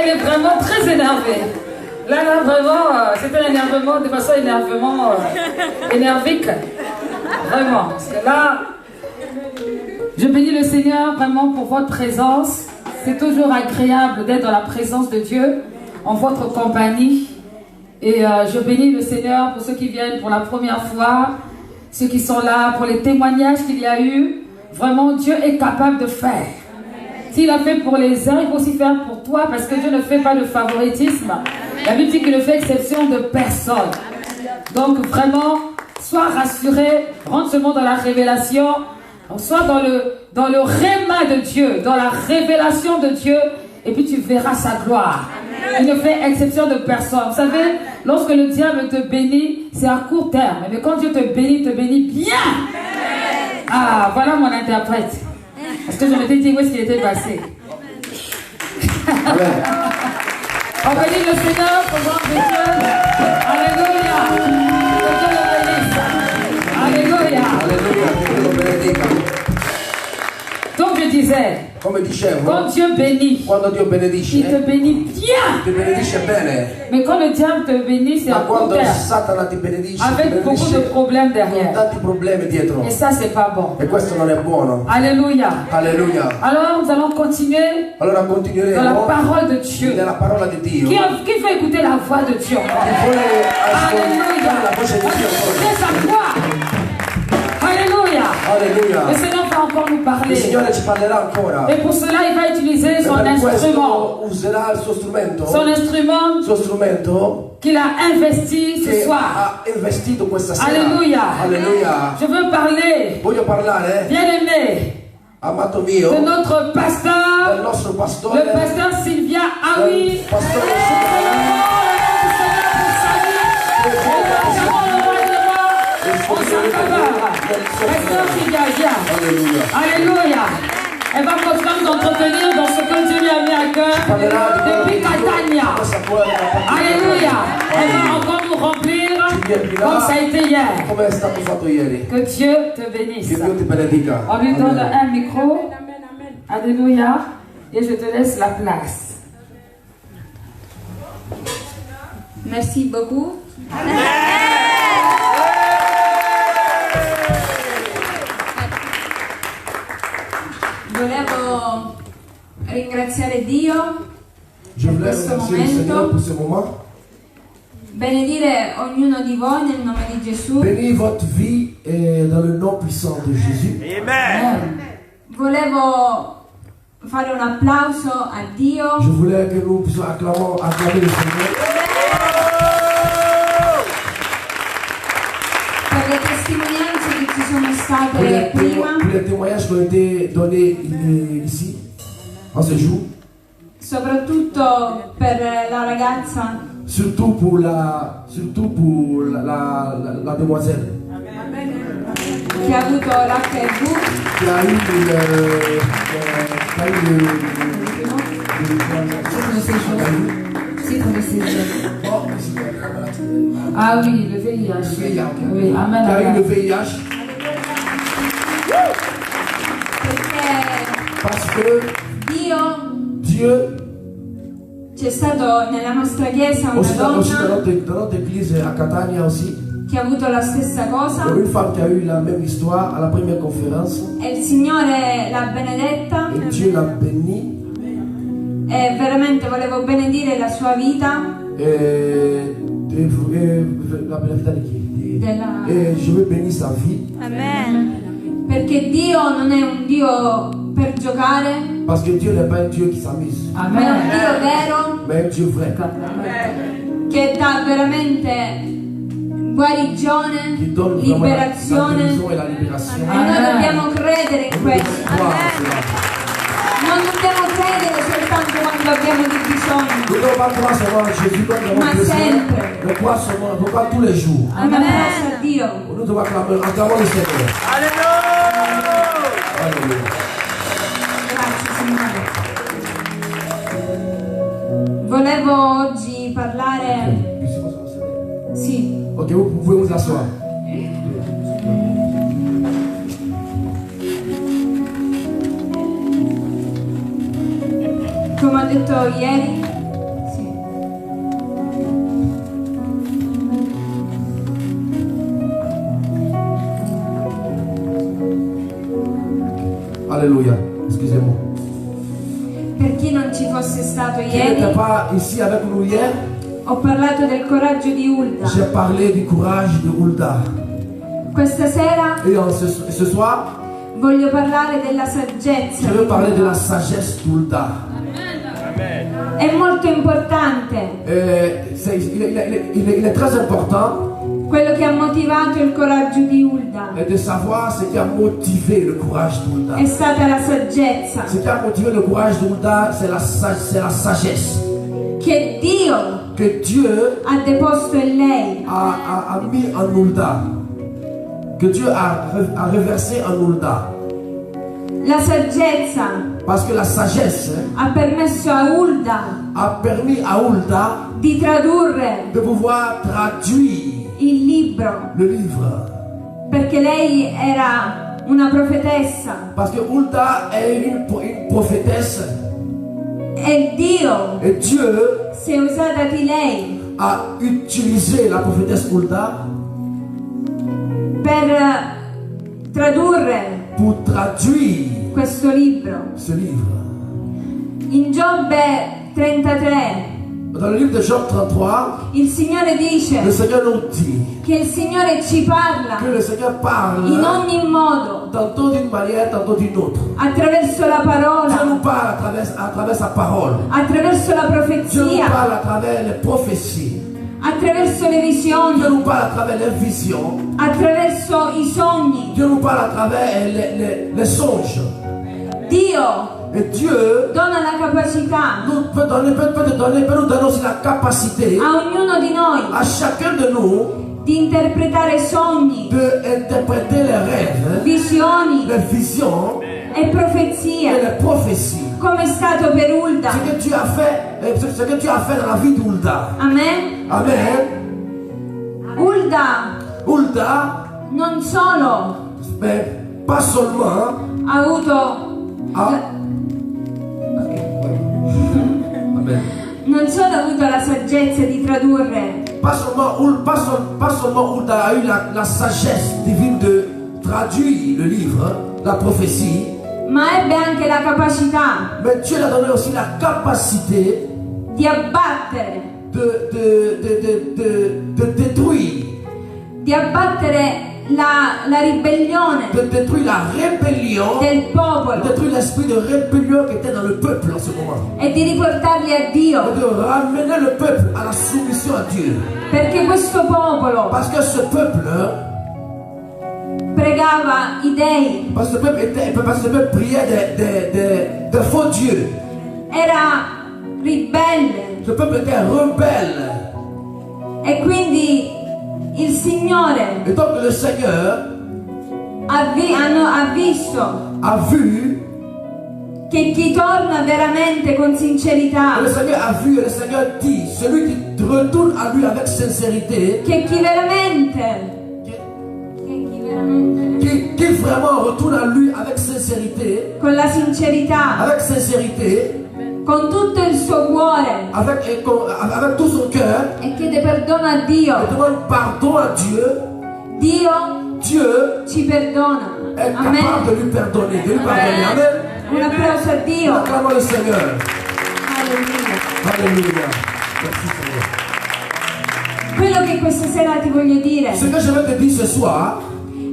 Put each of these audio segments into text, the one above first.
il est vraiment très énervé. Là, vraiment, c'était un énervement, de façon énervique. Vraiment. Parce que là, je bénis le Seigneur vraiment pour votre présence. C'est toujours agréable d'être dans la présence de Dieu, en votre compagnie. Et je bénis le Seigneur pour ceux qui viennent pour la première fois, ceux qui sont là, pour les témoignages qu'il y a eu. Vraiment, Dieu est capable de faire. S'il a fait pour les uns, il peut aussi faire pour toi, parce que Dieu ne fait pas de favoritisme. La Bible dit qu'il ne fait exception de personne. Donc vraiment, sois rassuré, rentre seulement dans la révélation, sois dans le réma de Dieu, dans la révélation de Dieu, et puis tu verras sa gloire. Il ne fait exception de personne. Vous savez, lorsque le diable te bénit, c'est à court terme. Mais quand Dieu te bénit bien. Ah, voilà mon interprète. Parce que je m'étais dit où est-ce qu'il était passé. Amen. On bénit le Seigneur pour notre Dieu. Alléluia. Que Dieu le bénisse. Alléluia. Alleluia, che Dio lo benedica. Donc je disais, Come dicevo, quand Dieu bénit, quando Dio benedice, il te bénit bien. ti benedice bene. Mais quand le diable te bénit, c'est Ma à court quando terme, Satana ti benedice, avec beaucoup de problèmes con derrière. tanti problemi dietro. Et ça, c'est pas bon. E questo non è buono. Alléluia. Alleluia. Alors, nous allons continuer Allora dans la continueremo parole de Dieu. nella parola di Dio. Qui veut écouter la voix de Dieu? Chi vuole ascoltare la voce di Dio? Écoutez sa voix. Alléluia. Alleluia. Le Seigneur va encore nous Il parler. Signore ci parlerà ancora. Et pour cela, il va utiliser son Per instrument. questo userà il suo strumento. Son instrument Il suo strumento qu'il a investi ce che soir. ha investito questa sera. Alléluia. Alleluia. Je veux parler, Voglio parlare, bien-aimé, amato mio, de notre del pasteur, nostro le pastore, pasteur Sylvia Aoui. del pastore Pasteur Sylvia, viens. Alleluia. Alléluia. Elle va continuer à nous entretenir dans ce que Dieu lui a mis à cœur depuis Catania. Alléluia. Elle va encore nous remplir comme ça a été hier. Come è stato fatto ieri. Que Dieu te bénisse. Che Dio ti benedica. On lui donne Amen. un micro. Alléluia. Et je te laisse la place. Merci beaucoup. Volevo ringraziare Dio Je per voulais questo remercier le Seigneur momento, pour ce moment. benedire ognuno di voi nel nome di Gesù. Bénis votre vie dans le nom puissant de Jésus. Volevo fare un applauso a Dio Je voulais que nous puissions acclamer le Seigneur per le testimonianze che ci sono pour state prima, les témoignages qui ont été donnés ici, en ce jour. soprattutto per la ragazza Surtout pour la demoiselle che ha avuto l'HIV. qui a eu Ah oui, le VIH. Oui, amen. qui a eu le amen. VIH Perché parce que Dieu c'è stato nella nostra chiesa una aussi dans donna notre église à Catania aussi, che ha avuto la stessa cosa une femme qui a eu la même histoire à la première conférence e il Signore l'ha benedetta et Dieu l'a bénie. e veramente volevo benedire la sua vita La vita di chi? della... Et je veux bénir sa vie perché Dio non è un Dio per giocare, parce que Dieu n'est pas un Dieu qui s'amuse, ma è un Amen. Dio vero mais un Dieu vrai che dà veramente guarigione, qui donne vraiment la liberazione guérison et la libération. e noi dobbiamo credere in Nous questo. devons croire en cela. Non dobbiamo credere soltanto quando abbiamo di bisogno, Nous ne devons pas croire seulement en Jésus quand nous Ma avons besoin, sempre. mais croire seulement, nous croire tous les jours. un applauso a Dio. Nous devons acclamer le Seigneur. Alléluia. Grazie Signore. Volevo oggi parlare, sì, Ok, vous pouvez vous asseoir. come ho detto ieri, Alléluia. Excusez-moi. Per chi non ci fosse stato Qui ieri, n'était pas ici avec nous hier, ho parlato del coraggio di Hulda. j'ai parlé du courage de Hulda. Questa sera Et ce soir, voglio parlare della je saggezza. veux parler de la sagesse d'Hulda. È molto importante Il est très important quello che ha motivato il coraggio di Hulda. de savoir ce qui a motivé le courage d'Hulda. È stata la saggezza Ce qui a motivé le courage d'Hulda, c'est la sagesse che Dio que Dieu ha deposto in lei. a mis en Hulda, que Dieu a reversé en Hulda. La saggezza Parce que la sagesse ha permesso a Hulda a permis à Hulda di tradurre de pouvoir traduire il libro, le livre. perché lei era una profetessa Parce que Hulda est une prophétesse e Dio et Dieu si è usata di lei a utilisé la prophétesse Hulda per tradurre pour traduire questo libro. ce livre. In Giobbe 33 Dans le livre de Job 33, il Signore le dice Seigneur nous dit che il Signore ci parla que le Seigneur parle in ogni modo tantôt d'une manière, tantôt d'une autre. attraverso la Dieu parola, nous parle à travers sa parole. attraverso la Dieu nous profezia, parle à travers les prophéties. attraverso le Dieu visioni, nous parle à travers les visions. attraverso i sogni. Dieu nous parle à travers les songes. Dio Et Dieu dona la capacità peut nous donner aussi la capacité a ognuno di noi à chacun de nous di interpretare sogni, d'interpréter les rêves, visioni les visions e et profezie, les prophéties. come è stato per Hulda. Ce que tu as fait dans la vie d'Hulda. Amen. Amen. Hulda Hulda, non solo mais pas seulement ha avuto a... Amen. non solo ha avuto la saggezza di tradurre, Pas seulement Hulda a eu la sagesse divine de traduire le livre, la prophétie, ma ebbe anche la capacità mais Dieu lui a donné aussi la capacité di abbattere, de détruire, la ribellione de détruire la rébellion, del de popolo détruire l'esprit de rébellion qui était dans le peuple en ce moment. e di riportarli a Dio, Et de ramener le peuple à la soumission à Dieu. perché questo popolo Parce que ce peuple, pregava i dei, parce que ce peuple priait des faux dieux. era ribelle Ce peuple était rebelle. e quindi il Signore Et donc le Seigneur ha visto a vu, che chi torna veramente con sincerità, le Seigneur a vu et le Seigneur dit, celui qui retourne à lui avec sincérité, che chi veramente qui vraiment retourne à lui avec sincérité, con la sincerità, con tutto il suo cuore avec tout son cœur, e chiede perdono a Dio, et demande pardon à Dieu, Dieu ci perdona. est capable Amen. de lui pardonner, Amen. Un applauso a Dio. Acclamons le Seigneur. Alleluia. Alléluia. Merci Seigneur. Quello che questa sera ti voglio dire Ce que je veux te dire ce soir,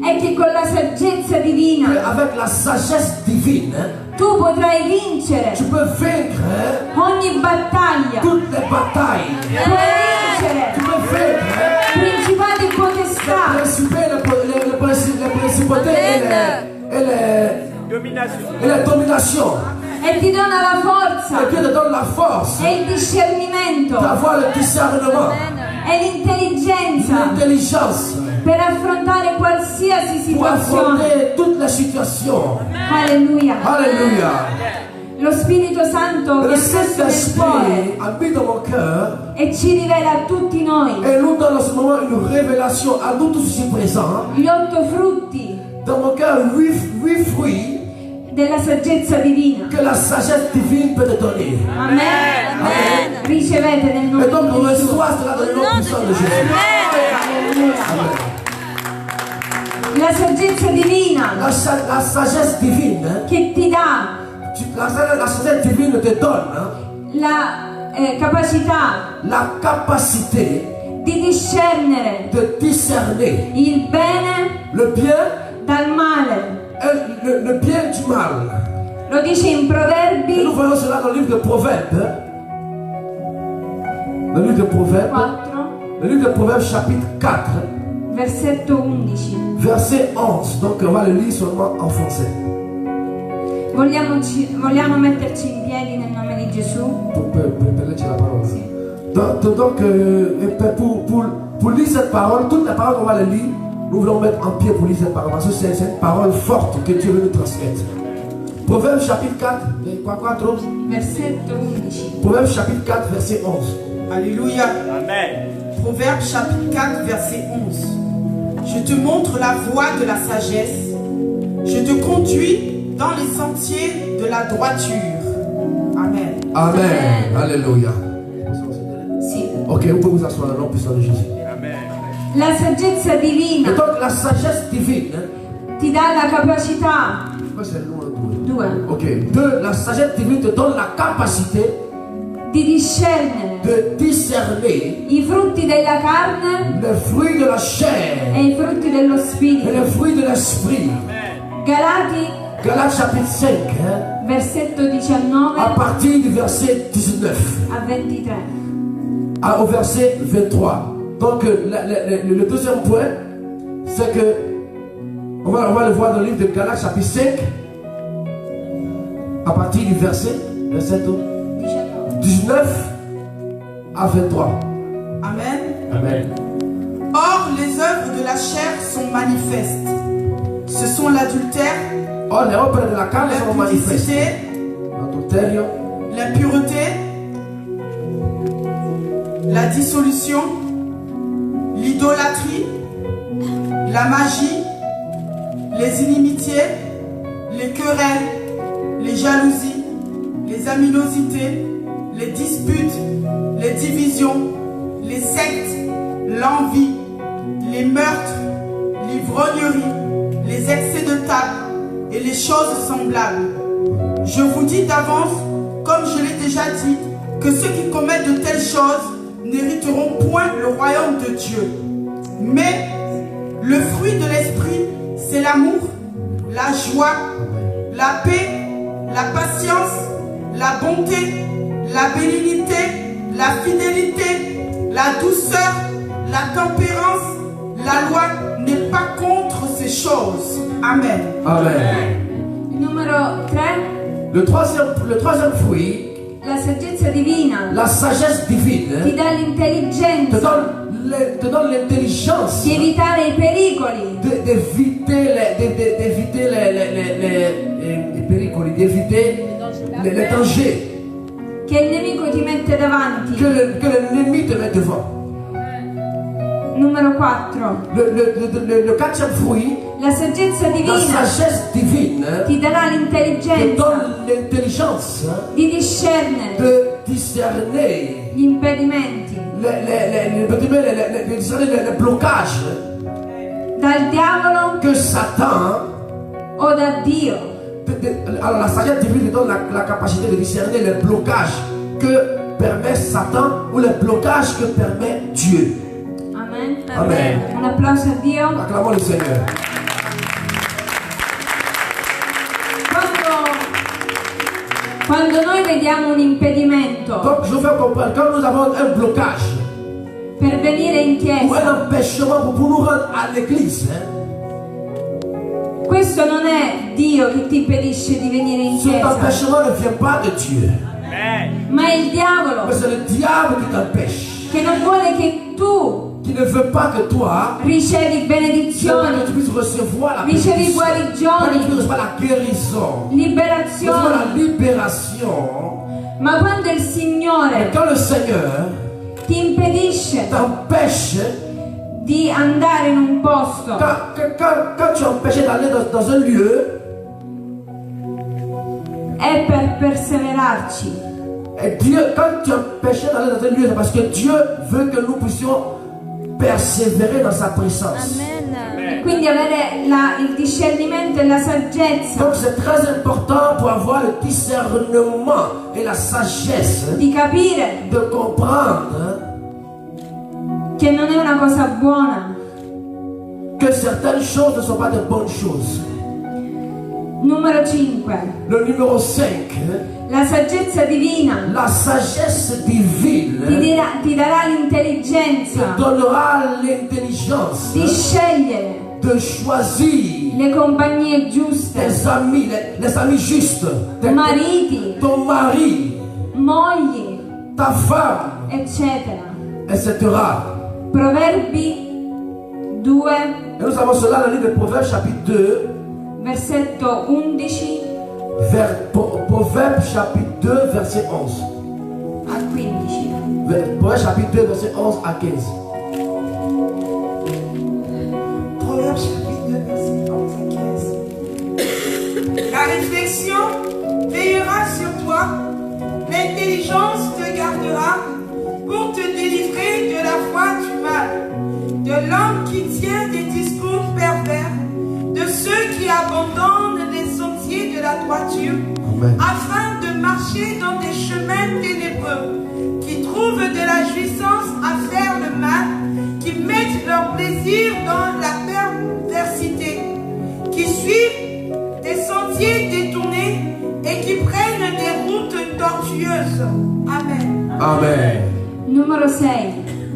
è che con la saggezza divina avec la sagesse divine, tu potrai vincere tu peux vaincre ogni battaglia. toutes les batailles. Puoi vincere Tu peux vaincre principati e potestà. les principautés et les dominations. E ti dona la Et forza Dieu te donne la force e il discernimento d'avoir le discernement, e l'intelligenza l'intelligence per affrontare qualsiasi pour situazione. affronter toutes les situations. Alleluia. Alléluia. Lo Spirito Santo Et mi le ha messo nel cuore Saint-Esprit a mis dans mon cœur e ci rivela a tutti noi et nous donne en ce moment une révélation à nous tous ici présents. gli 8 frutti Dans mon cœur, 8 fruits della saggezza divina. que la sagesse divine peut te donner. Amen. Amen. Ricevete nel Et nome donc, di Gesù. reçois cela dans le nom puissant de Jésus. Alleluia. Amen. La saggezza divina La sagesse divine, che ti dà la sagesse divine te donne la capacità la capacité di discernere de discerner il bene le bien dal male. et le bien du mal. Lo dice in Et Proverbi nous voyons cela dans le livre de Proverbes. Le livre de Proverbes, 4, le livre de Proverbes chapitre 4, versetto 11. verset 11. Donc on va le lire seulement en français. Vogliamo metterci in piedi nel nome di Gesù? Per legge la parole. Sì. Pour lire cette parole, toute la parole qu'on va le lire, nous voulons mettre en pied pour lire cette parole. Parce que c'est une parole forte que Dieu veut nous transmettre. Proverbe chapitre 4, Versetto 11. Proverbe chapitre 4, verset 11. Alléluia. Amen. Proverbe chapitre 4, verset 11. Je te montre la voie de la sagesse. Je te conduis dans les sentiers de la droiture. Amen. Amen. Alléluia. Sì. Ok, vous pouvez vous asseoir dans le nom puissant de Jésus. Amen. La saggezza Et divina donc la sagesse divine, ti dà la capacità. quoi c'est le nom de 2. Ok, de la sagesse divine te donne la capacité Di discernere de discerner i frutti della carne les fruits de la chair e i frutti dello et spirito. les fruits de l'esprit. Galati, Galates chapitre 5, versetto à 19 partir du verset 19 a 23. au verset 23. Donc le deuxième point, c'est que on va le voir dans le livre de Galates chapitre 5, à partir du verset 19 à 23. Amen. Amen. Or, les œuvres de la chair sont manifestes. Ce sont l'adultère, Or, les œuvres de la carne sont manifestes. l'impudicité, L'adultère, l'impureté, la dissolution, l'idolâtrie, la magie, les inimitiés, les querelles, les jalousies, les aminosités, les disputes, les divisions, les sectes, l'envie, les meurtres, l'ivrognerie, les excès de table et les choses semblables. Je vous dis d'avance, comme je l'ai déjà dit, que ceux qui commettent de telles choses n'hériteront point le royaume de Dieu. Mais le fruit de l'esprit, c'est l'amour, la joie, la paix, la patience, la bonté, la bénignité, la fidélité, la douceur, la tempérance. La loi n'est pas contre ces choses. Amen. Amen. Numero 3. Le troisième fruit, La saggezza divina la sagesse divine, ti dà l'intelligenza te donne l'intelligence di evitare i pericoli d'éviter les péricoli, d'éviter les dangers che il nemico ti mette davanti. que l'ennemi te met devant. Numero 4. Le quatrième fruit, La saggezza la divina sagesse divine ti darà te l'intelligenza donne l'intelligence di discernere de discerner gli impedimenti les blocages dal diavolo que Satan. o da Dio. Alors la sagesse divine donne la capacité de discerner les blocages que permet Satan ou les blocages que permet Dieu. Amen. Amen. Un applauso a Dio. Acclamons le Seigneur. Quando noi vediamo un impedimento Donc je veux comprendre, quand nous avons un blocage per venire in ou chiesa, un empêchement pour nous rendre à l'église, questo non è Dio che ti impedisce di venire in cet chiesa, empêchement ne vient pas de Dieu, Amen. ma è il diavolo mais c'est le diable qui t'empêche, che non vuole che tu qui ne veut pas que toi ricevi que tu benedizioni, puisses recevoir la ricevi bénédiction, pas que tu guarigioni, recevoir la guérison, recevoir liberazioni. la libération. Ma quando il Et Signore quand le Seigneur ti impedisce t'empêche, di andare in un posto quand tu es empêché d'aller dans un lieu, è per perseverarci, et Dieu, quand tu es empêché d'aller dans un lieu, c'est parce que Dieu veut que nous puissions persévérer dans sa présence. Amen. quindi avere il discernimento e la saggezza Donc c'est très important pour avoir le discernement et la sagesse di capire de comprendre che non è una cosa buona. que certaines choses ne sont pas de bonnes choses. Numero 5. Le numéro 5, La saggezza divina la sagesse divine ti darà te l'intelligenza donnera l'intelligence di scegliere de choisir le compagnie giuste, tes amis, les amis justes, mariti, ton mari, mogli, ta femme, eccetera. etc. Proverbi 2, Et nous avons cela dans le livre de Proverbes chapitre 2, versetto 11 Proverbes chapitre 2, verset 11. a 15. Proverbes chapitre 2, verset 11 à 15. Proverbe chapitre 2, verset 11 à 15. La réflexion veillera sur toi, l'intelligence te gardera pour te délivrer de la voie du mal, de l'homme qui tient des discours pervers, de ceux qui abandonnent les sentiers de la droiture, Amen. afin de marcher dans des chemins ténébreux, qui trouvent de la jouissance à faire le mal, qui mettent leur plaisir dans la perversité, qui suivent des sentiers détournés et qui prennent des routes tortueuses. Amen. Amen. Numero 6.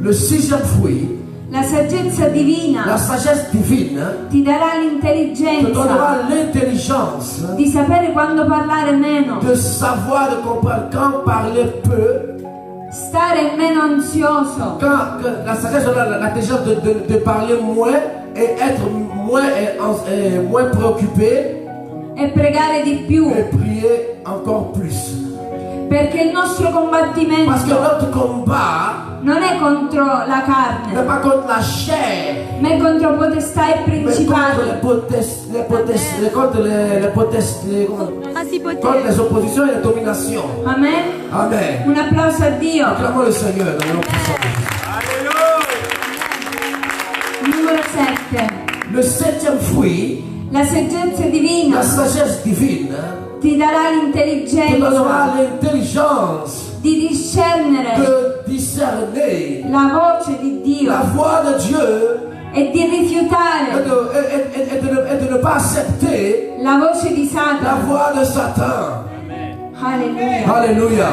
Le sixième fruit, La saggezza divina la sagesse divine ti darà te l'intelligenza donnera l'intelligence di sapere quando parlare meno, de savoir, de comprendre quand parler peu, stare meno ansioso, quand la sagesse donne l'intelligence de parler moins et être moins préoccupé e pregare di più, et prier encore plus. perché il nostro Parce que combattimento notre combat non è contro la n'est carne, pas contre la chair, ma è contro potestà e mais contre principati. contre les oppositions et les dominations. Amen. Amen. Un applauso a Dio. Acclamons le Seigneur dans le nom puissant de Jésus. Numero 7. Le septième fruit, La saggezza divina la sagesse divine, ti darà te l'intelligenza donnera l'intelligence di discernere de discerner la voce di Dio la voix de Dieu e di et rifiutare de ne pas accepter la voce di la Satana. voix de Satan. Alleluia. Alléluia.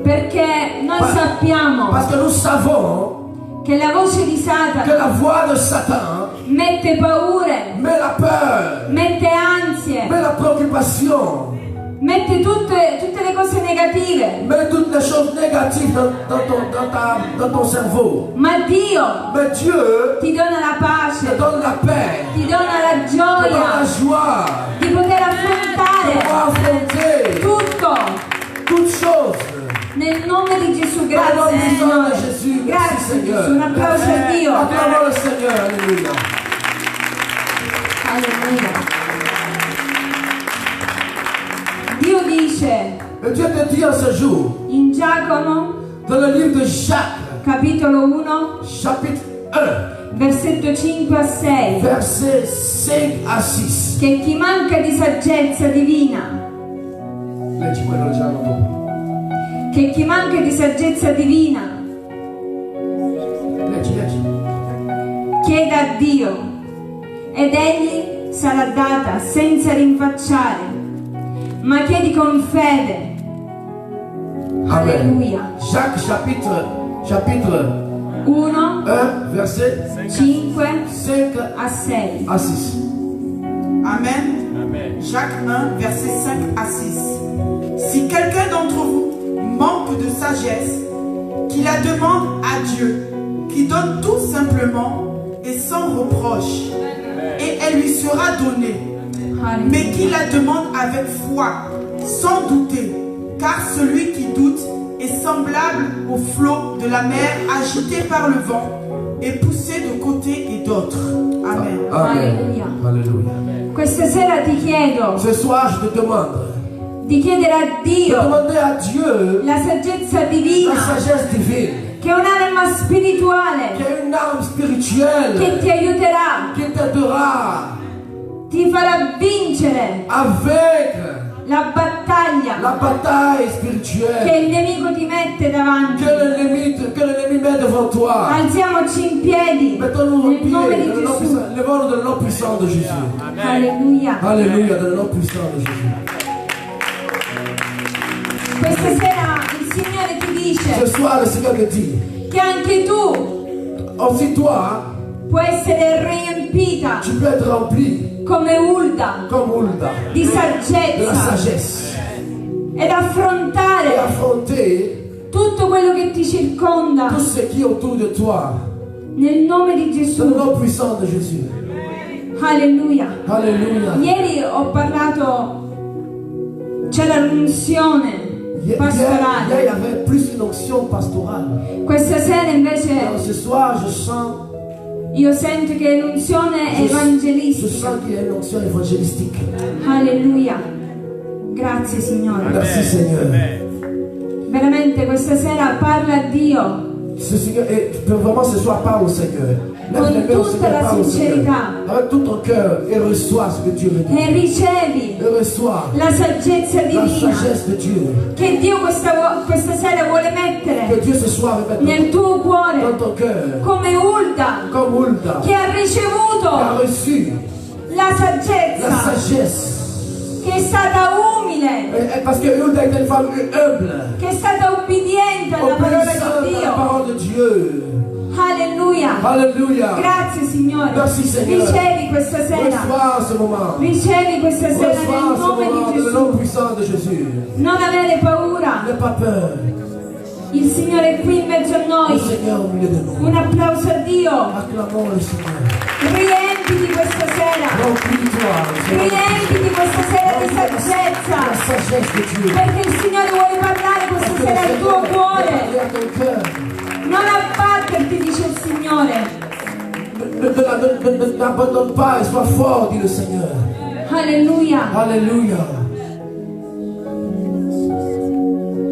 Perché noi sappiamo Parce que nous savons che la voce di que Satana la voix de Satan mette paure, met la peur, mette ansie, met la préoccupation, mette tutte le cose negative. met toutes les choses négatives dans ton cerveau. Ma Dio Mais Dieu ti dona la te pace, donne la paix, ti dona la te donne la gioia joie, di poter de affrontare pouvoir affronter tutto toutes choses. nel nome di Gesù. Dans le nom Grazie puissant de Signore. Jésus, merci Grazie Seigneur. Gesù. Un applauso a Dio. Acclamons le Seigneur, alléluia. Alleluia. Dio dice Et Dieu te dit en ce jour, in Giacomo dans le livre de Jacques, capitolo 1 chapitre 1, versetto 5 a 6 versets 5 à 6. che chi manca di saggezza divina, Leggi quello leggiamo dopo. che chi manca di saggezza divina Leggi. chieda a Dio ed egli sarà data senza rinfacciare, ma chiedi con fede. Amen. Alleluia. Jacques chapitre 1, 1, verset 5 5 a 6. à 6. Amen. Jacques 1, verset 5 à 6. Si quelqu'un d'entre vous manque de sagesse, qu'il la demande à Dieu, qui donne tout simplement et sans reproche, et elle lui sera donnée. Mais Alleluia. qu'il la demande avec foi, sans douter, car celui qui doute est semblable au flot de la mer agité par le vent et poussé de côté et d'autre. Amen. Amen. Alléluia. Alléluia. Questa sera ti chiedo Ce soir, je te demande di chiedere a de Dio demander à Dieu la saggezza la divina sagesse divine che è un'arma spirituale, qui est une arme spirituelle, che ti aiuterà, qui t'aidera ti farà vincere avec la battaglia la bataille che spirituelle il nemico ti mette davanti. que l'ennemi met devant toi. Alziamoci in piedi Mettons-nous en nel nome di pied, Gesù. levons-nous dans le nom puissant de Jésus. Alleluia. Alléluia, dans le nom puissant de Jésus. Questa sera il Signore ti dice Ce soir, le Seigneur te dit, che anche tu aussi toi, puoi essere riempita tu peux être rempli come Ulda comme Hulda, di de la saggezza sagesse, ed et affrontare affronter tutto quello che ti circonda tout ce qui est autour de toi, nel nome di dans le Gesù. nom puissant de Jésus. Alleluia. Alléluia. Ieri ho parlato, c'era l'unzione Hier, il y pastorale. avait plus une onction pastorale. Questa sera invece Alors, ce soir, je sens io sento che l'unzione è je evangelistica. sens qu'il y a une onction évangélistique. Alleluia. Grazie Signore. Merci Seigneur. Veramente questa sera parla a Dio Ce Seigneur, et vraiment ce soir, parle au Seigneur. Lève Con les mains au tutta Seigneur, la parle au Seigneur. sincerità. Avec tout ton cœur et reçois ce que Dieu veut dire. e ricevi Et reçois la saggezza la divina sagesse de Dieu. che Dio questa sera vuole Que mettere Dieu ce soir va mettre nel tuo dans cuore ton cœur. come Ulda Comme Hulda, che ha qui a ricevuto reçu la la saggezza, sagesse. che è stata umile, Parce que Hulda était une femme humble, che è stata obbediente alla parola obéissante di à la Dio. parole de Dieu. Alleluia. Alléluia. Grazie Signore. Merci, Signore. Ricevi questa sera. Reçois ce moment. Ricevi questa sera Reçois nel ce nome moment di dans le nom Gesù. puissant de Jésus. Non avere paura. N'aie pas peur. Il Signore è qui in mezzo a Le noi. Seigneur au milieu de nous. Un applauso a Dio. Acclamons le Seigneur. Riempiti questa sera. Remplis-toi. Seigneur. Riempiti questa sera di La saggezza. sagesse de Dieu. Perché il Signore vuole parlare Parce questa que le sera al Seigneur tuo veut cuore. parler à ton cœur. Non abbatterti, dice il Signore. N'abandonne pas et sois fort, dit le Seigneur. Alleluia. Alléluia.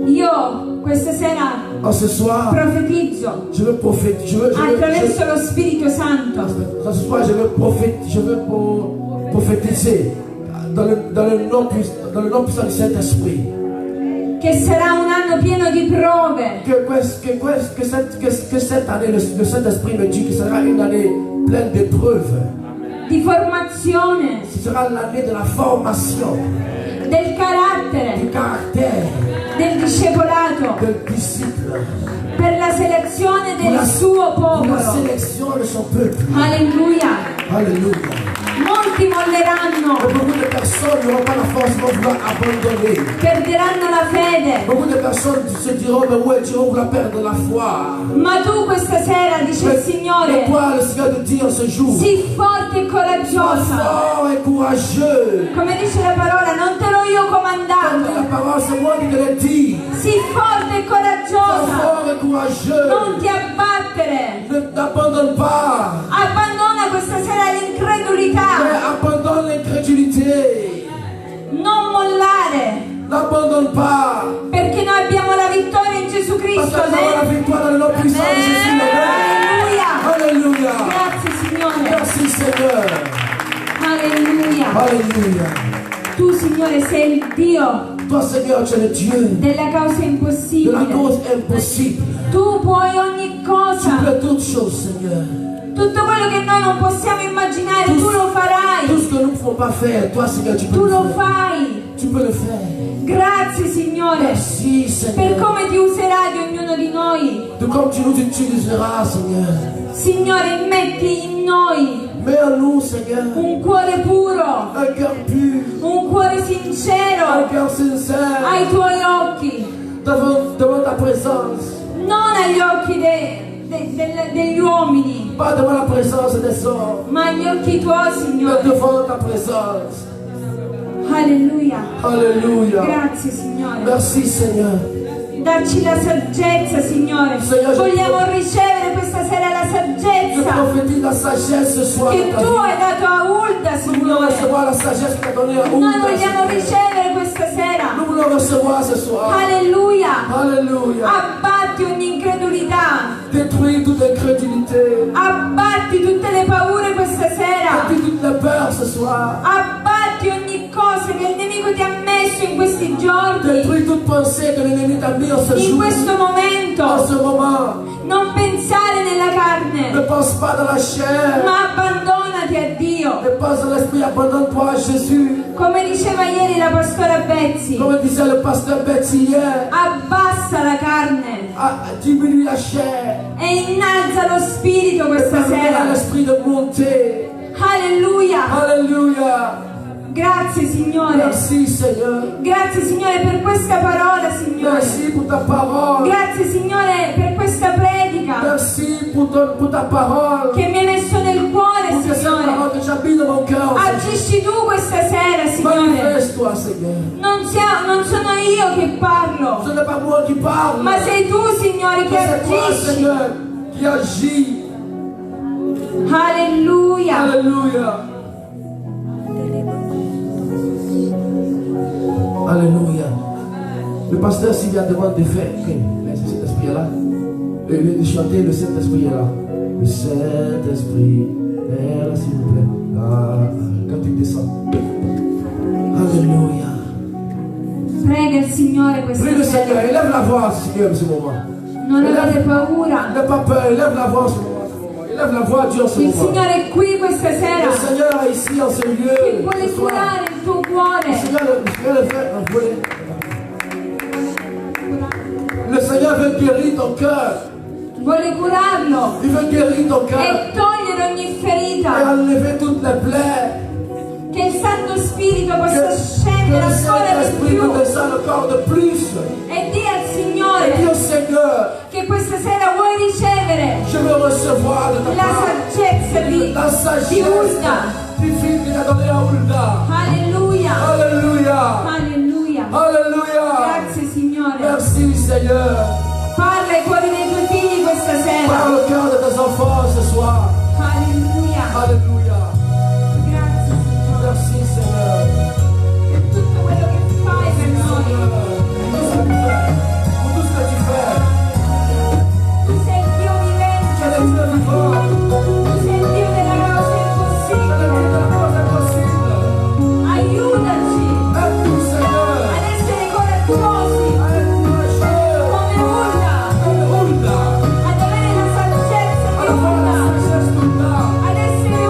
Io questa sera En ce soir, profetizzo je veux prophétiser. attraverso lo Spirito Santo Ce soir, je veux prophétiser dans le nom puissant du Saint-Esprit. che sarà un anno pieno di prove, Que cette année, le Saint-Esprit me dit que ce sera une année pleine d'épreuves. di formazione, Ce sera l'année de la formation, del carattere, du caractère, del discepolato, del disciple, per la selezione pour del suo pour la popolo. sélection de son peuple. Alleluia. Alléluia. Molti molleranno, Beaucoup de personnes n'auront pas la force, vont vouloir abandonner. perderanno la fede, Beaucoup de personnes se diront, mais où est-ce qu'on vouloir perdre la foi? ma tu questa sera, dice il Mais Signore, toi, le Seigneur te dit en ce jour, sii forte e sois coraggiosa. fort et courageux. Come dice la parola, non te l'ho io Comme la comandato. parole, c'est moi qui te l'ai dit. Sii forte e Sois coraggiosa. fort et courageux. Non ti abbattere. Ne t'abandonne pas. Abbandona questa sera Mais l'incredulità. abandonne l'incrédulité. Non mollare. N'abandonne pas. Perché noi abbiamo la vittoria in Gesù Parce Cristo. que nous avons la Amen. victoire dans le nom puissant de Jésus. Alleluia. Alléluia. Grazie Signore. Merci Seigneur. Alleluia. Alléluia. Tu Signore sei il Dio Toi Seigneur, tu es le Dieu della causa de la impossibile. cause impossible. Tu puoi ogni Tu cosa. peux toutes choses Seigneur. Tutto quello che noi non possiamo immaginare, tu lo Tout farai. ce que nous ne pouvons pas faire, toi Seigneur, tu peux Tu le lo faire. fai. Tu peux le faire. Grazie Signore Merci per Seigneur. come ti userai di ognuno di noi. De comme tu nous utiliseras Seigneur. Signore, metti in noi Mets en nous Seigneur un cuore puro, un cœur pur, un cuore un sincero cœur sincère ai tuoi occhi, devant ta présence. non agli occhi degli uomini, Pas devant la présence des hommes, ma agli occhi tuoi, mais Signore. devant ta présence. Alleluia. Alléluia. Grazie Signore. Merci Seigneur. Dacci la saggezza, Signore. Signore, Vogliamo ricevere questa sera la Je saggezza prophétise la sagesse ce soir che dans ta tu vie. hai dato a Ulda, Nous voulons Signore. recevoir la sagesse que tu as donnée à Noi Hulda, vogliamo Seigneur. ricevere questa sera. Nous voulons recevoir ce soir. Alleluia. Alléluia. Abbatti ogni incredulità. incredulità. Détruis toute incrédulité. Abbatti tutte le paure questa sera. Détruis toute la peur ce soir. Abbatti ogni cosa che il nemico ti ha messo in questi giorni, Détruis toute pensée que l'ennemi t'a mis en ce in jour. questo En momento. ce moment. Non pensare nella Ne carne, pense pas dans la chair. ma abbandonati a Dio. Ne pense dans l'esprit. Abandonne-toi à Jésus. Come diceva ieri la pastora Betsy, Comme disait le pasteur Betsy hier. abbassa la carne Diminue la chair. e innalza lo spirito questa Permets à sera. l'esprit de monter. Alleluia. Alléluia. Grazie Signore. Merci Seigneur. Grazie Signore per questa parola, Signore. Merci pour ta parole. Grazie Signore per questa predica Merci pour ta parole. che mi hai messo nel cuore, Pour que cette Signore. parole que j'habite dans mon cœur. Agisci tu questa sera, Signore. Manifeste-toi Seigneur. Non sono io che parlo, Ce n'est pas moi qui parle. ma sei tu, Signore, che Mais c'est toi agisci. Seigneur qui agit. Alleluia. Alléluia. Alléluia. Le pasteur Sylvia demande de faire. Le Saint-Esprit est là. De chanter, le Saint-Esprit est là. Le Saint-Esprit est là, s'il vous plaît. Ah, quand tu descends. Alléluia. Prega il Signore questa Prie le sera. Seigneur. Élève la voix, Seigneur, en ce moment. Non avete paura. N'aie pas peur. Élève la voix en ce moment. Élève la voix à Dieu en ce Il moment. Signore è qui questa Le sera. Seigneur est ici en ce Che lieu. vuole ce soir. curare il tuo Le cuore. Seigneur le fait. Le Seigneur veut guérir ton cœur. Vuole curarlo Il veut guérir ton cœur. e togliere ogni Et ferita. enlever toutes les plaies. Che il Santo Spirito Que, possa que scendere le ancora di Saint-Esprit più. nous descende encore de plus. E di al Et dis Signore au Seigneur, che questa sera vuoi ricevere je veux recevoir de ta la part saggezza la di sagesse Ulda. du fils qu'il a donné à Hulda. Alleluia. Alléluia. Alleluia. Alléluia. Grazie Signore. Merci Seigneur. Parla ai cuori dei tuoi figli questa sera. Parle au cœur de tes enfants ce soir. Alleluia. Alléluia. Grazie Signore Merci Seigneur. per tutto quello che fai per noi. Pour tout ce que tu fais. Tu sei il Dio Tu es vivente. le Dieu vivant. Tu sei il Dio della cosa Tu es le Dieu de impossibile. la chose impossible. Aiutaci Aide-nous Seigneur. ad essere coraggiosi Aide-nous courageux. come Ulda, Comme Hulda. ad avere la saggezza di Avoir la Ulda, sagesse d'Hulda. ad essere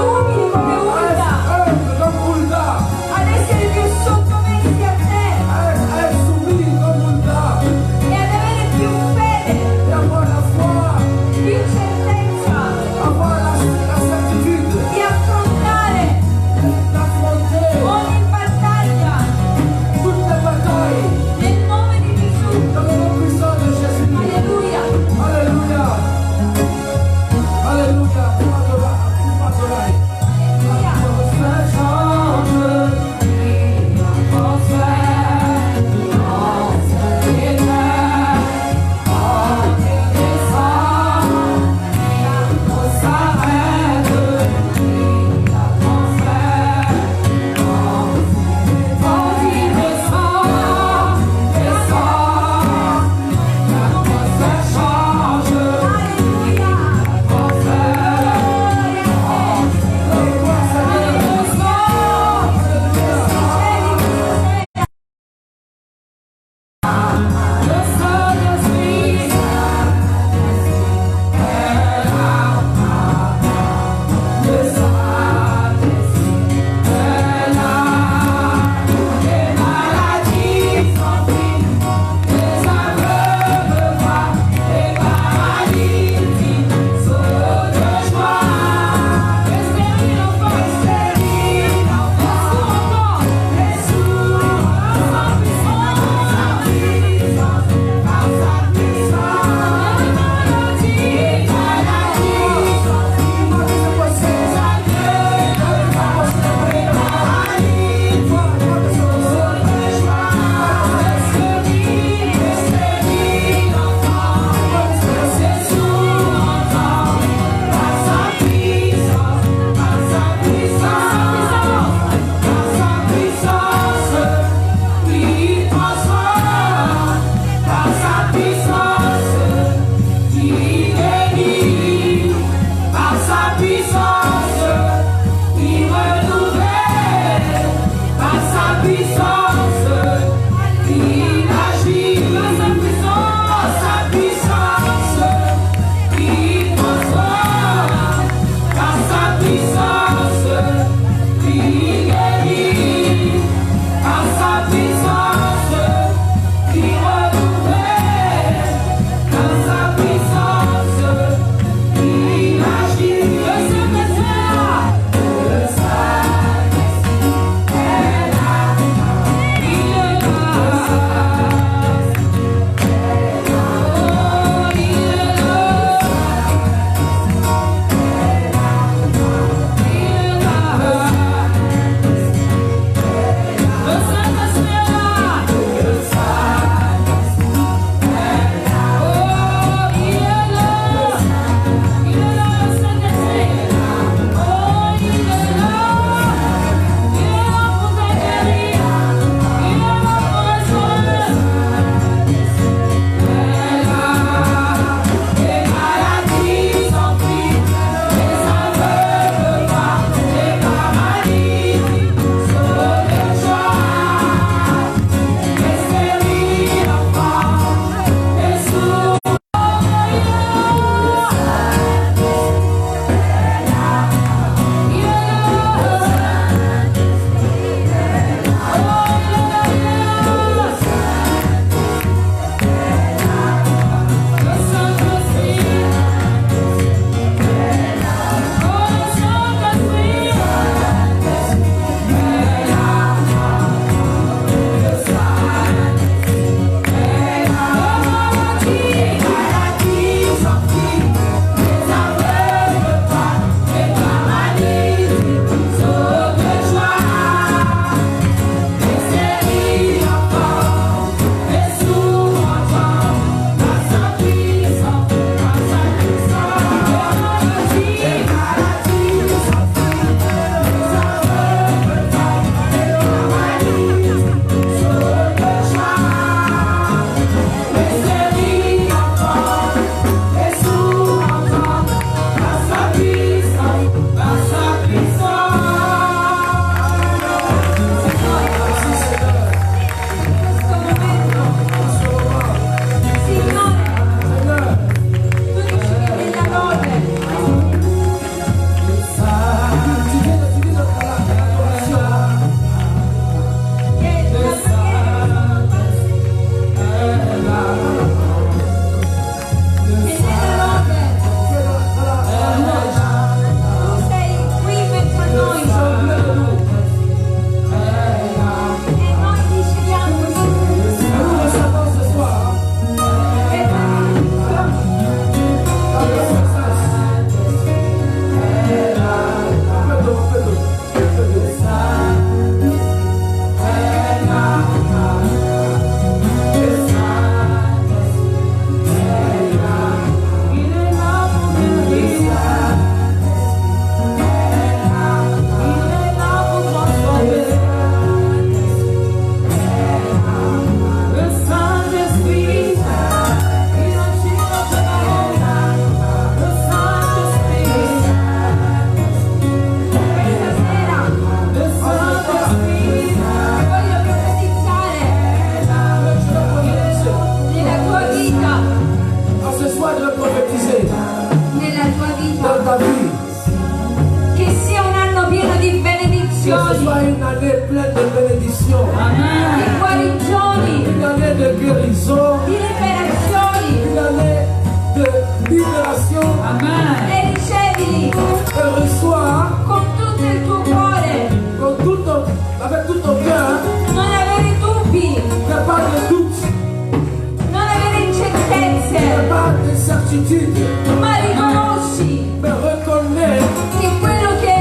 attitude, ma riconosci mais reconnais che quello che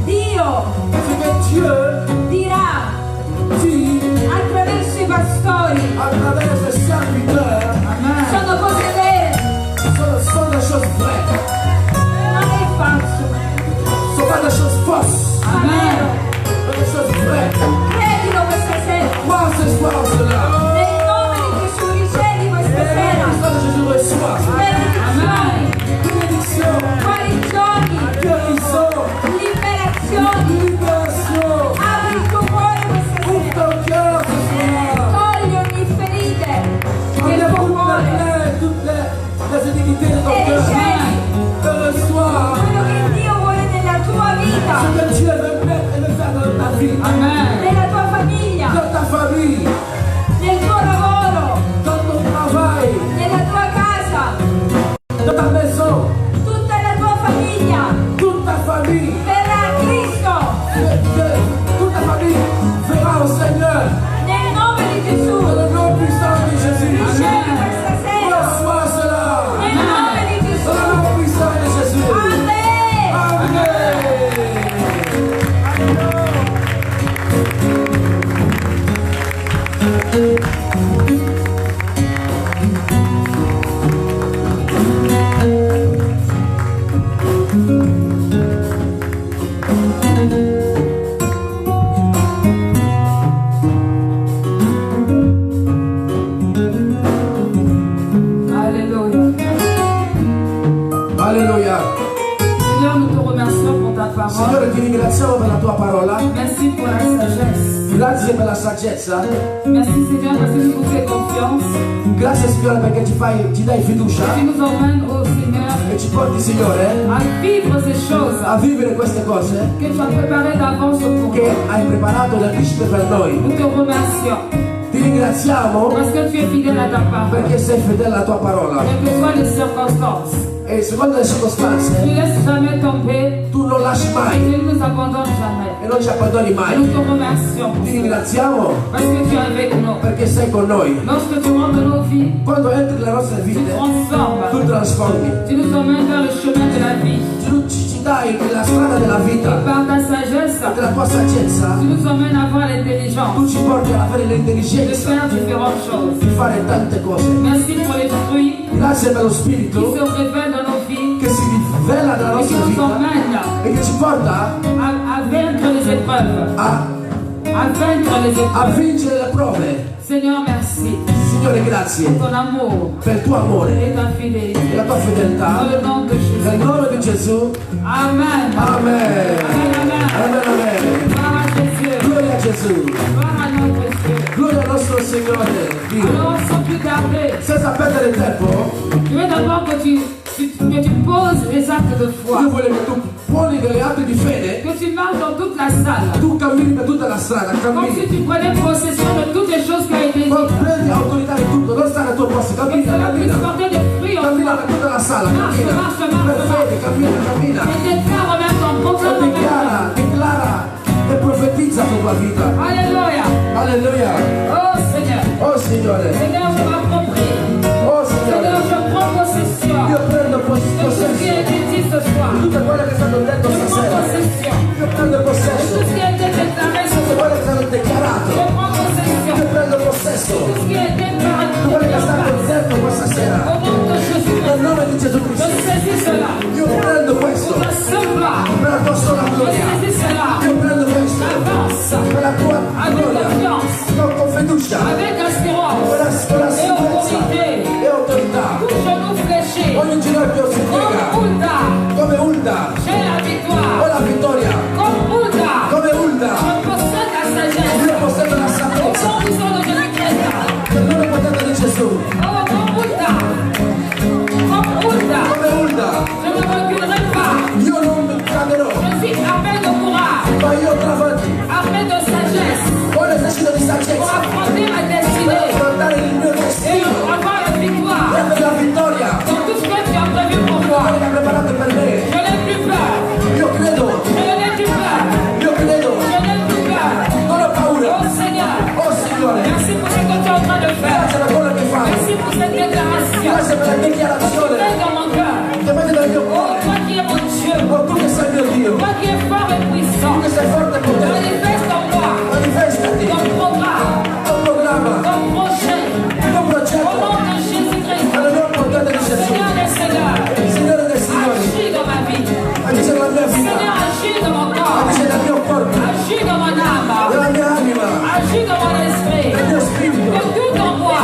Dio ce que Dieu dirà dit attraverso i pastori à travers ses serviteurs sono cose vere, sont des choses vraies, non è falso. ne sont pas des choses fausses, Amen. mais des choses vraies. Credilo questa sera. Crois ce soir en cela. Nel nome di Gesù ricevi questa Et sera le sang de Jésus reçoit benedizioni, bénédiction, guarigioni, guérison, liberazioni. libération. Apri il tuo cuore questa Ouvre sera. ton cœur ce soir. Togli ogni ferite del Enlève tuo toutes cuore les plaies, toutes les iniquités de ton e cœur. ricevi Et reçois quello che Dio vuole nella tua vita, ce que Dieu veut mettre et veut faire dans ta vie, nella tua famiglia, dans ta famille, nel tuo lavoro, dans ton travail, nella tua casa, dans ta maison, tutta la tua famiglia toute ta famille. verrà a Cristo Toute ta famille verra au Seigneur nel nome di Gesù. dans le nom puissant de Jésus. Ricevi questa sera Reçois cela nel nome di Gesù. dans le nom puissant de Jésus. Amen. Amen. Alléluia. Alléluia. Seigneur, nous te remercions pour ta parole. Signore, ti ringraziamo per la tua parola. Merci pour la sagesse. Grazie per la saggezza. Merci Seigneur parce que tu nous fais confiance. Grazie Signore perché ci dai fiducia Tu nous emmènes au Seigneur e ci porti Signore à vivre ces choses a vivere queste cose que tu as préparées d'avance pour che nous. hai preparato in anticipo per noi. Nous te remercions Ti ringraziamo parce que tu es fidèle à ta parole. perché sei fedele alla tua parola Quelles que soient les circonstances, e secondo le tu circostanze ne laisses jamais tomber, tu non lasci mai tu ne nous abandonnes jamais. e non ci abbandoni Et mai. nous te remercions pour Ti cela, ringraziamo parce que tu es avec nous. perché sei con noi. Lorsque tu rentres dans nos vies, Quando entri nelle nostre tu vite transformes, tu trasformi, tu nous emmènes vers le chemin de la vie. ci dai la strada della vita Par ta sagesse, e della tua saggezza tu nous emmènes à avoir tu l'intelligence ci porti ad avere de l'intelligenza faire différentes choses. di fare tante cose. Merci pour les fruits Grazie per lo qui Spirito se révèlent dans nos vies che si rivela nella et qui nostra nous vita emmènent e che ci porta à vaincre les épreuves. a Vaincre les épreuves. vincere le prove. Seigneur, merci Signore, grazie pour ton amour per il tuo amore et ta fidélité. e la tua Dans fedeltà. le nom de Jésus. Nel nome di Gesù. Amen. Amen. Amen. Amen, amen. Gloire à Jésus. Gloria a Gesù. Gloire à notre Dieu. Gloria al nostro Signore Dio. Alors, sans plus tarder, Senza perdere tempo, je veux d'abord que tu poses les actes de foi. io voglio che tu poni delle atti di fede, Que tu marches dans toute la salle. tu cammini per tutta la strada, Comme cammini. si tu prenais possession de toutes les choses qui ont été Poi dites. prendi autorità di tutto, non stare al tuo posto, Que cammina, cela puisse cammina. porter des fruits en Cammina toi. per tutta la sala, cammina. Marche, marche, Per marche. fede, cammina, cammina. Et déclare en même temps, E proclame en même temps. dichiara e profetizza sulla tua vita. Alléluia. Alleluia. Oh Seigneur. Oh Signore. Seigneur, je m'approprie. Oh Seigneur, Signore. je prends possession Io prendo de tout ce qui a possesso été dit ce soir. di tutto quello che è stato detto Je prends stasera. possession Io prendo de possesso tout ce qui a été déclaré ce di soir. quello che è stato dichiarato. Je prends possession Io prendo de possesso tout ce qui a été di quello che è stato déclaré. detto questa sera. Au nom de Jésus, Nel nome di Gesù je Cristo. saisis cela. Io prendo questo Pour ta seule gloire. per la tua sola Je gloria. saisis cela. Io prendo questo Avance per la tua avec gloria. confiance, Con fiducia, avec assurance con la et sicurezza autorité. e autorità. Tout genou fléché, Ogni ginocchio si comme piega Hulda, come Ulda. j'ai la Ho victoire. la vittoria Comme Hulda, come Ulda. je possède la sagesse. Io posseggo la Au sapienza. nom du sang de Jésus-Christ. Nel nome potente di Gesù. Oh, comme Hulda, comme Hulda, Come Ulda. je ne reculerai pas. Io non mi caderò, Je suis armé de courage, ma io travanti. armé de sagesse Ho l'esercito di pour saggezza affronter ma per destinée affrontare il mio et destino avoir la victoire e per la vittoria. dans tout ce que tu as prévu pour moi. Quello che hai preparato per me. Je n'ai plus peur. Io credo, Je n'ai plus peur. io credo. Je n'ai plus peur. Non ho paura. Oh Seigneur, Oh Signore, merci pour ce que tu es en train de faire. Grazie per quello che fai. Merci pour cette déclaration. Grazie per la Tu dichiarazione es dans mon cœur. che metti nel mio Oh, cuore. toi qui es mon Dieu. Oh, tu che sei mio Dio. Toi qui es fort et puissant. Tu che sei forte e potente. Manifeste en moi Manifestati. ton programme, Ton programma. ton projet. Ton Au progetto. nom de Jésus-Christ. Nel nome potente di Gesù. Seigneur des Seigneurs. Signore dei Signori. Agis dans ma vie. Agisce nella mia vita. Seigneur, agis dans mon corps. Agisce nel mio corpo. Agis dans mon âme. Nella mia anima. Agis dans mon esprit. Nel mio spirito. Que tout en moi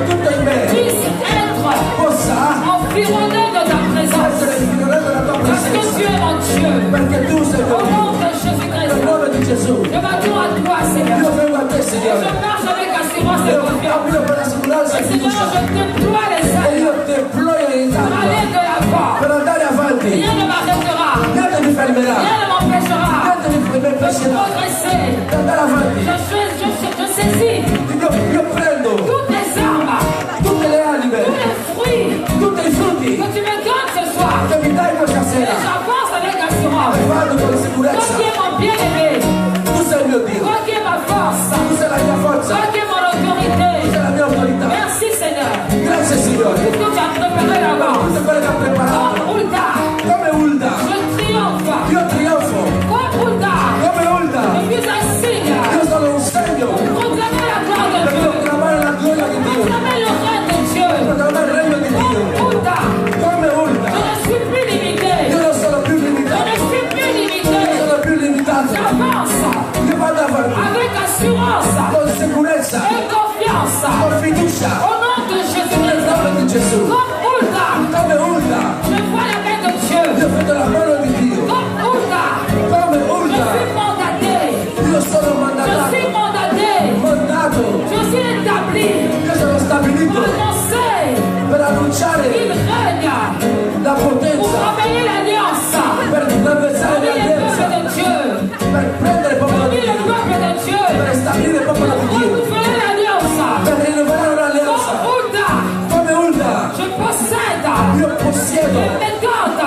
Tutto in me. puisse être Possa environné de ta présence. essere figlioletto della tua Parce que presenza. tu es mon Dieu. Perché tu sei Au mio nom Dio. de Jésus-Christ. Nel nome di Gesù. Je m'attends à toi, Seigneur. Io vengo a te, Et Signore. je marche avec assurance et Io confiance. cammino per la sicurezza Et e Seigneur, fiducia. je déploie les E ailes io deployo in pour tanto aller de l'avant. per andare avanti. Rien ne m'arrêtera. Niente mi fermerà. Rien ne m'empêchera Niente mi de impedirà progresser. di andare avanti. Je saisis Io prendo toutes les armes, tutte le anime, tous les fruits tutti i frutti que tu me donnes ce soir. che mi dai questa Et sera j'avance avec assurance. e vado con Toi sicurezza. qui es mon bien-aimé, Tu sei il mio Dio. toi qui es ma force, Tu sei la mia forza. toi qui es mon Tu sei autorité. la mia autorità. Merci Seigneur. Grazie, Signore. Tout ce que tu as préparé d'avance. Tutte quelle che ha preparato. Comme Hulda, Come Ulda. je triomphe. Io trionfo. Comme Hulda, Come Ulda. je suis un signe. Io sono un segno Proclamer la gloire de per Dieu. proclamare la gloria di Dio. Proclamer le règne de Dieu. Proclamare il regno di Dio. Comme Hulda, Come je Ulda. ne suis plus limité. Io non sono più Je limitato. ne suis plus limité. Non sono più limitato. J'avance Io vado avanti avec assurance con sicurezza, et confiance. con fiducia. Au nom de Nel Jésus-Christ. nome di Gesù. Comme Hulda, Come Ulda. je vois la main de Dieu. Io vedo la mano di Dio. Comme Hulda, Come je Ulda. suis mandaté. Io sono Je mandato. suis mandaté. Mandato. Je suis établi Io sono stabilito pour annoncer per annunciare qu'il règne, la pour potenza, ramener l'alliance per traversare parmi les l'alleanza, peuples de Dieu. per prendere il popolo Parmi di les Dio, peuples de Dieu. per stabilire il popolo di Dio, Renouveler l'alliance. per rinnovare un'alleanza. Comme Hulda, Come Ulda. je possède Io possiedo les méthodes,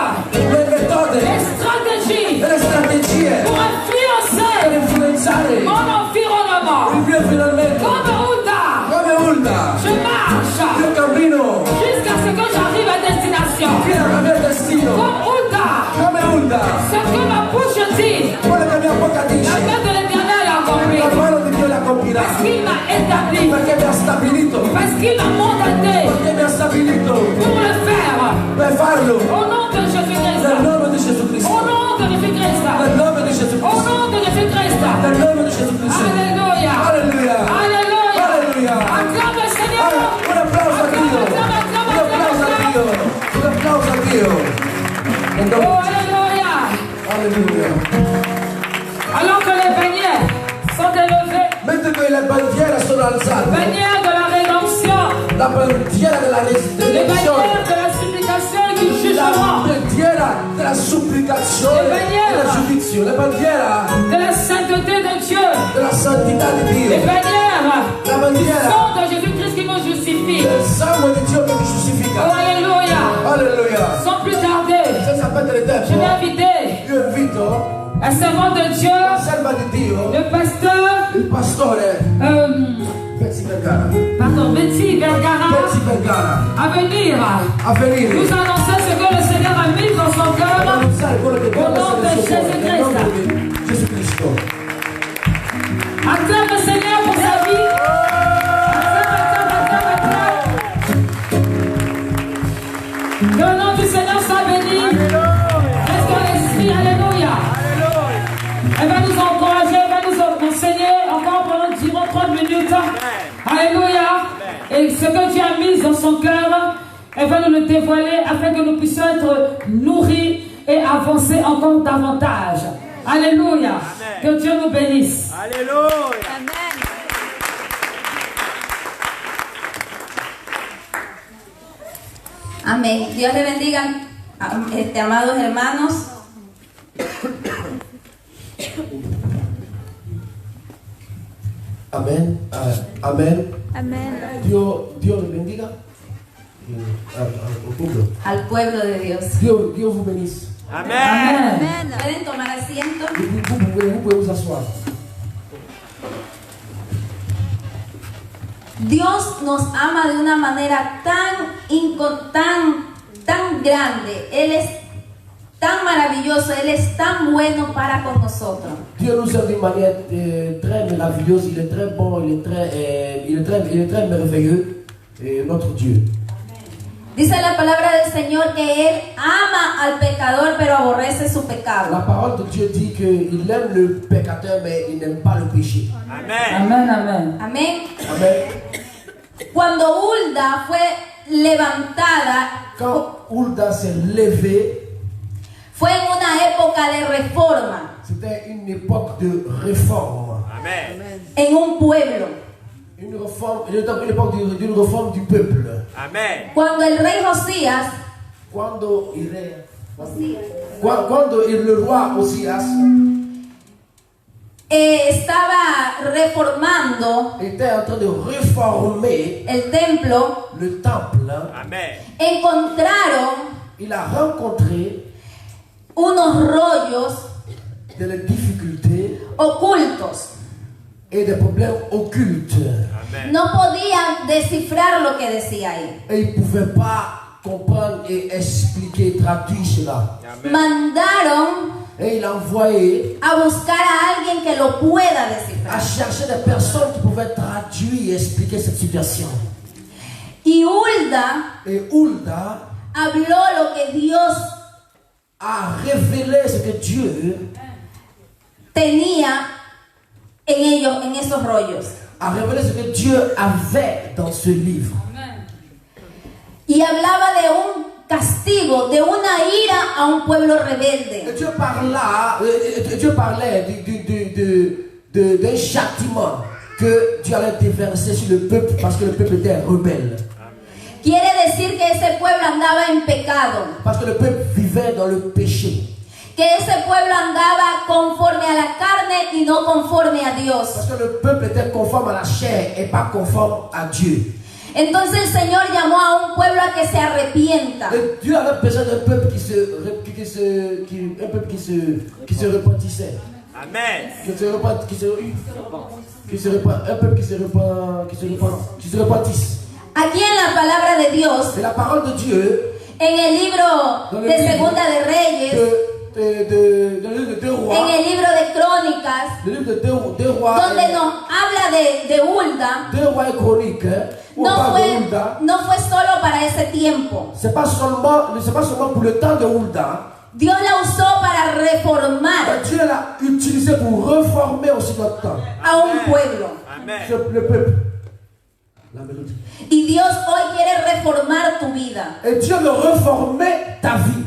le metode les stratégies e le strategie pour per influencer influenzare mon environnement. il mio finalmente. Comme Hulda, Come Ulda. je marche Io cammino jusqu'à ce que j'arrive à destination. fino al mio destino. Comme Hulda, Come Ulda. ce que ma bouche dit, Quello che mia bocca la dice, main de l'Éternel a accompli. la mano di Dio la compirà. Parce qu'il m'a établi, Perché mi ha stabilito. parce qu'il m'a mandaté Perché mi ha stabilito pour le faire. per farlo. Au nom de Jésus-Christ. Nel nome di Gesù Cristo. Au nom de Jésus-Christ. Nel nome di Gesù Au Cristo. nom de Jésus-Christ. Nel nome di Gesù Cristo. Alléluia. Alleluia. Alléluia. Alleluia. Acclame le Seigneur. Un applauso a Dio. Un applauso a Dio. Un applauso a Dio. Nel nome Oh, di Gesù. Alléluia. Alleluia. Alors que les bannières sont élevées, Mentre che le bandiere sono alzate, bannières de la rédemption, la bandiera della les redenzione, bannières de la supplication et du la jugement, bandiera della supplicazione Le bandiere. e del giudizio, la bandiera de la sainteté de Dieu, della santità di les Dio, bannières la du bandiera sang de Jésus-Christ qui nous justifie. del sangue di Dio che ti Oh, giustifica. Alléluia. Alleluia. Sans plus tarder, Senza perdere je tempo, vais inviter io invito un servant de Dieu, la serva di Dio, le pasteur, il pastore Pezzi Vergara, Betty Vergara, Pezzi Vergara, à venir a venire nous annoncer ce que le Seigneur a mis dans son per cœur. annunciare quello che Dio ha messo nel suo cuore, nel nome di Gesù Cristo. Acclame le Seigneur pour sa vie. Acclame. Que le nom du Seigneur soit béni. Reste dans l'esprit. Alléluia. Elle va nous encourager, elle va nous enseigner encore pendant environ 30 minutes. Alléluia. Et ce que Dieu a mis dans son cœur, elle va nous le dévoiler afin que nous puissions être nourris et avancer encore davantage. Alléluia. Que Dieu nous bénisse. Aleluya. Amén. Dios le bendiga, amados hermanos. Amen. Amen. Amén. Dio le bendiga al pueblo. Al pueblo de Dios. Dios vous bénisse. Amén. Amen. Pueden tomar asiento. Vous pouvez vous asseoir. Dios nos ama de una manera tan grande. Él es tan maravilloso, Él es tan bueno para con nosotros. Dieu nous aime d'une manière très merveilleuse, il est très bon, il est très merveilleux, notre Dieu. Dice la palabra del Señor que Él ama al pecador, pero aborrece su pecado. La parole de Dieu dit qu'il aime le pécateur, mais il n'aime pas le péché. Amen. Amen, amen. Amén. Amen. Cuando Hulda fue levantada, Quand Hulda s'est levée, fue en una época de reforma c'était une époque de réforme. en un pueblo. Une époque d'une réforme du peuple. Amen. Cuando el rey Josías, Quando le roi Osias estaba reformando était en train de réformer el templo, le temple, Amen. encontraron il a rencontré unos rollos des difficultés ocultos. et des problèmes occultes. Amen. No podían descifrar lo que decía ahí. Et il ne pouvait pas comprendre et expliquer, traduire cela. Amen. Mandaron Et il a envoyé a buscar a alguien que lo pueda à descifrar. chercher des personnes qui pouvaient traduire et expliquer cette situation. Y Hulda Et Hulda habló lo que Dios a révélé ce que Dieu tenía en esos rollos. a révélé ce que Dieu avait dans ce livre. Y hablaba de un castigo, de una ira a un pueblo Et rebelde. Dieu parlait d'un châtiment que Dieu allait déverser sur le peuple parce que le peuple était rebelle. Quiere decir que ese pueblo andaba en pecado, Parce que le peuple vivait dans le péché. que ese pueblo andaba conforme a la carne y no conforme a Dios. Parce que le peuple était conforme à la chair et pas conforme à Dieu. Entonces el Señor llamó a un pueblo a que se arrepienta. Et Dieu avait besoin d'un peuple qui se repentissait. Amen. Qui se repentisse. Aquí en la palabra de Dios, C'est la parole de Dieu en el libro de Segunda de Reyes, de livre de deux rois. en el libro de Crónicas, Le livre de deux rois. donde nos habla de Hulda, Deux rois et chroniques. On parle de Hulda. no fue solo para ese tiempo. C'est pas seulement pour le temps de Hulda. Dios la usó para reformar Dieu l'a utilisé pour reformer aussi notre temps. a un pueblo. Amen. Le peuple. La mélodie. Y Dios hoy quiere reformar tu vida. Et Dieu veut reformer ta vie.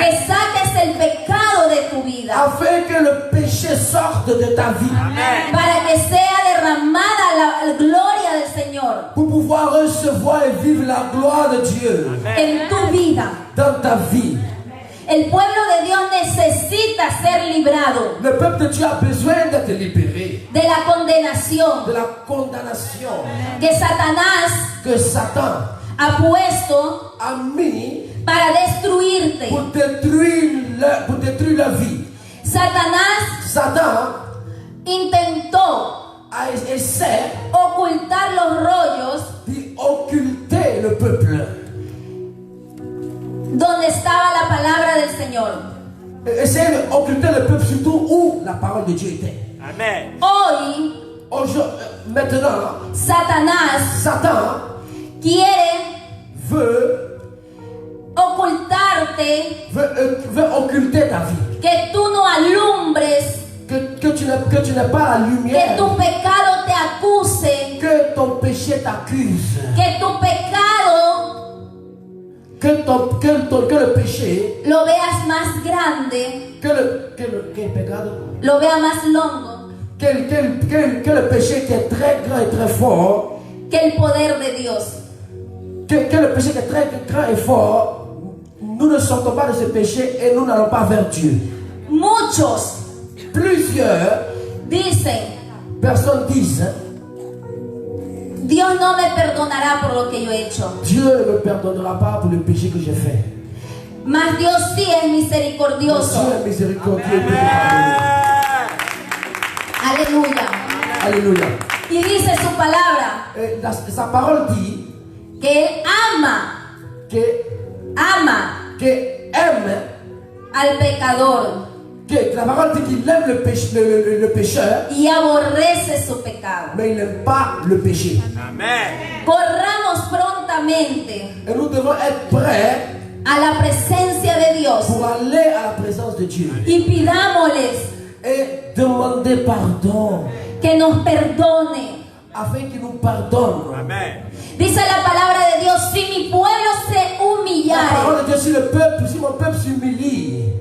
Que saques el pecado de tu vida Afin que le péché sorte de ta vie. Amen. para que sea derramada la gloria del Señor Pour pouvoir recevoir et vivre la gloire de Dieu en tu vida. dans ta vie. El pueblo de Dios necesita ser librado Le peuple de Dieu a besoin d'être libéré de la condenación de la condamnation que Satanás que Satan ha puesto a mis para destruirte. pour détruire la vie. Satanás Satan intentó a essayé ocultar los rollos d'occulter le peuple. donde estaba la palabra del Señor. Essayer d'occulter le peuple surtout où la parole de Dieu était. Amen. Hoy Maintenant, Satanás Satan quiere veut ocultarte, occulter ta vie. que tú no alumbres, Que tu n'es pas la que lumière. tu pecado te acuse, Que ton péché t'accuse. que tu pecado Que le péché, lo veas más grande, que le pecado, lo veas más longo que le péché qui est très grand et très fort, que el poder de Dios. que le péché qui est très grand et fort, nous ne sortons pas de ce péché et nous n'allons pas vers Dieu. Muchos Plusieurs dicen, personnes disent, Dios no me perdonará por lo que yo he hecho. Dieu ne me pardonnera pas pour le péché que j'ai fait. Mas Dios sí es Dieu misericordioso. est miséricordieux et peut pardonner. Aleluya. Alléluia. Y dice su palabra Sa parole dit que Él que aime, al pecador que la parole dit qu'il aime le pécheur, y aborrece su pecado. mais il n'aime pas le péché. Amen. Corramos prontamente Et nous devons être prêts a la presencia de Dios pour aller à la présence de Dieu y pidámosles et demander pardon que nos perdone. afin qu'il nous pardonne. Amen. Dice la palabra de Dios, si mi pueblo se La humillare, parole de Dieu, si mon peuple s'humilie,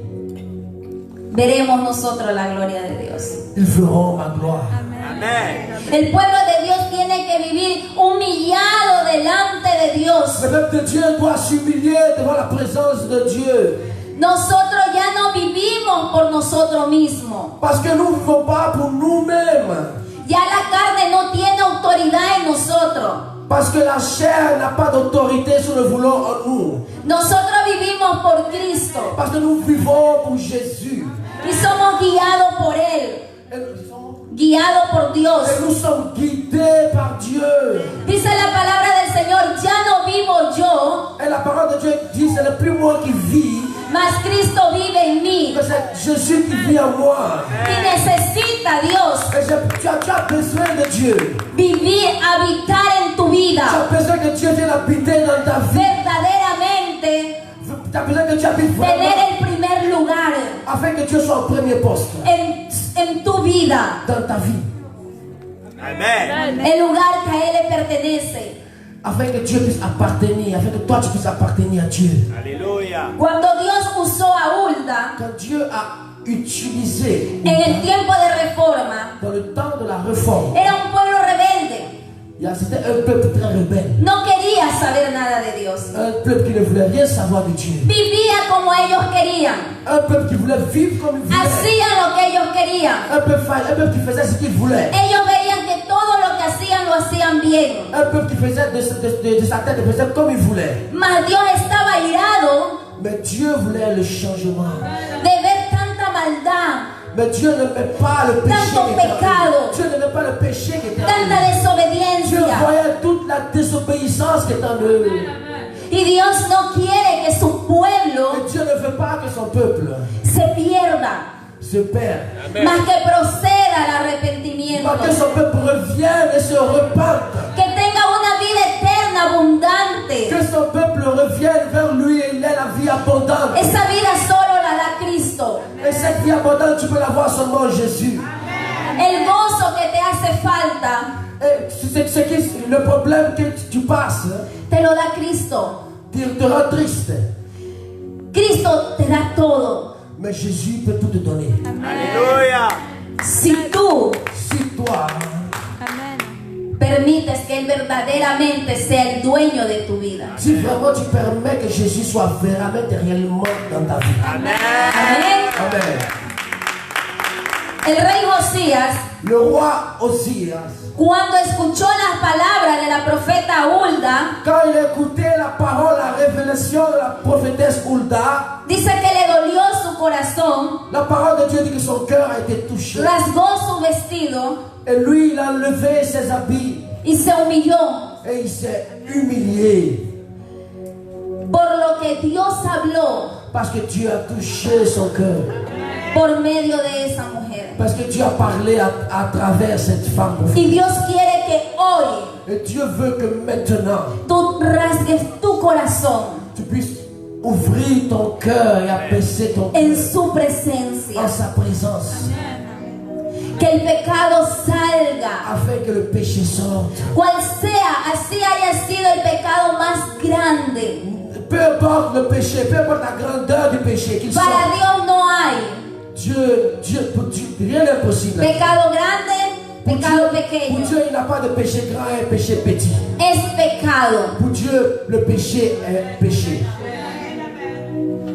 veremos nosotros la gloria de Dios. ils verront ma gloire. Amen. El pueblo de Dios tiene que vivir humillado delante de Dios. Le peuple de Dieu doit s'humilier devant la présence de Dieu. Nosotros ya no vivimos por nosotros mismos. Parce que nous ne vivons pas pour nous-mêmes. Ya la carne no tiene autoridad en nosotros. Parce que la chair n'a pas d'autorité sur le volant en nous. Nosotros vivimos por Cristo Parce que nous vivons pour Jésus. y somos guiados por Él, Et guiados por Dios. nous sommes guidés par Dieu. Dice la palabra del Señor, ya no vivo yo, Et la parole de Dieu dit, ce n'est plus moi qui vis, mas Cristo vive en mí. mais c'est Jésus qui vit en moi. Y necesita Dios Et tu as besoin de Dieu. vivir, habitar en tu Tu vida as besoin que Dieu vienne habiter dans ta vie. verdaderamente, Tu as besoin que Dieu habite tener vraiment el primer lugar afin que Dieu soit au premier poste en tu vida, dans ta vie. Amen. el lugar que a Él le pertenece. Afin que Dieu puisse appartenir, afin que toi tu puisses appartenir à Dieu. Alléluia. Cuando Dios usó a Hulda Quand Dieu a utilisé en el tiempo de reforma, dans le temps de la réforme, era un pueblo rebelde. c'était un peuple très rebelle. No quería saber nada de Dios. Un peuple qui ne voulait rien savoir de Dieu. Vivía como ellos querían. Un peuple qui voulait vivre comme il voulait. Hacían lo que ellos querían. Un peuple qui faisait ce qu'il voulait. Ellos veían que todo lo que hacían lo hacían bien. Un peuple qui faisait de sa tête, il faisait comme il voulait. Mas Dios estaba irado Mais Dieu voulait le changement. de ver tanta maldad, Mais Dieu ne met pas le péché Tanto qui était en pecado. nous. Dieu ne met pas le péché qui était en tanta nous. Dieu desobediencia. voyait toute la désobéissance qui est en eux. Y Dios no quiere que su pueblo Et Dieu ne veut pas que son peuple se pierda, se perde. mas que proceda al arrepentimiento. Pas que son peuple revienne et se repente. Que tenga una vida eterna, abundante. Que son peuple revienne vers lui et il ait la vie abondante. Esa vida solo la da Cristo. Et cette vie abondante, tu peux l'avoir seulement en Jésus. El gozo que te hace falta, Et le problème que tu passes, te lo da Cristo. te rend triste. Cristo te da todo. Mais Jésus peut tout te donner. Alléluia. Si tú Si toi, permites que Él verdaderamente sea el dueño de tu vida. si vraiment tu permets que Jésus soit vraiment réellement dans ta vie. Amen. Amén. Amen. El rey Josías, Le roi Osias, cuando escuchó las palabras de la profeta Hulda, quand il écoutait la parole, la révélation de la prophétesse Hulda, dice que le dolió su corazón, la parole de Dieu dit que son cœur a été touché. rasgó su vestido Et lui, il a enlevé ses habits y se humilló et il s'est humilié. por lo que Dios habló Parce que Dieu a touché son cœur. por medio de esa mujer. Parce que Dieu a parlé à travers cette femme. Y Dios quiere que hoy Et Dieu veut que maintenant, tú rasgues tu corazón tu puisses ouvrir ton cœur et abaisser ton en cœur su presencia. en sa présence. Que el pecado salga. Afin que le péché sorte. Cual sea, así haya sido el pecado más grande. Peu importe le péché, peu importe la grandeur du péché qu'il Para sorte. Dios no hay Pour Dieu, rien n'est impossible. pecado grande, pecado Pour pequeño. Dieu, il n'y a pas de péché grand et péché petit. Es pecado. Pour Dieu, le péché est péché.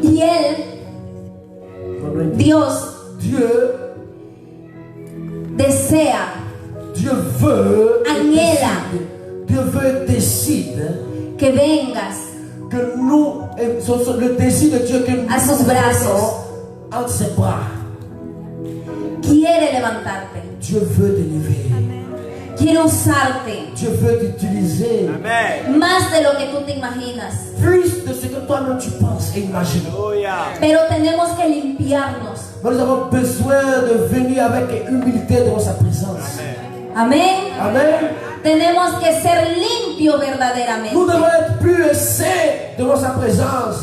Y Él, Dios, Dieu desea, Dieu veut, Anhela. Dieu veut, décide que vengas que nous, le désir de Dieu que nous A sus brazos. entre ses bras. quiere levantarte, Dieu veut t'élever. quiere usarte Dieu veut t'utiliser Amen. más de lo que tú te imaginas. plus de ce que toi-même tu penses et imagines. Alléluia. Pero tenemos que limpiarnos. Mais nous avons besoin de venir avec humilité devant sa présence. Amén. Amen. Tenemos que ser limpios Nous verdaderamente. devons être plus saints devant sa présence.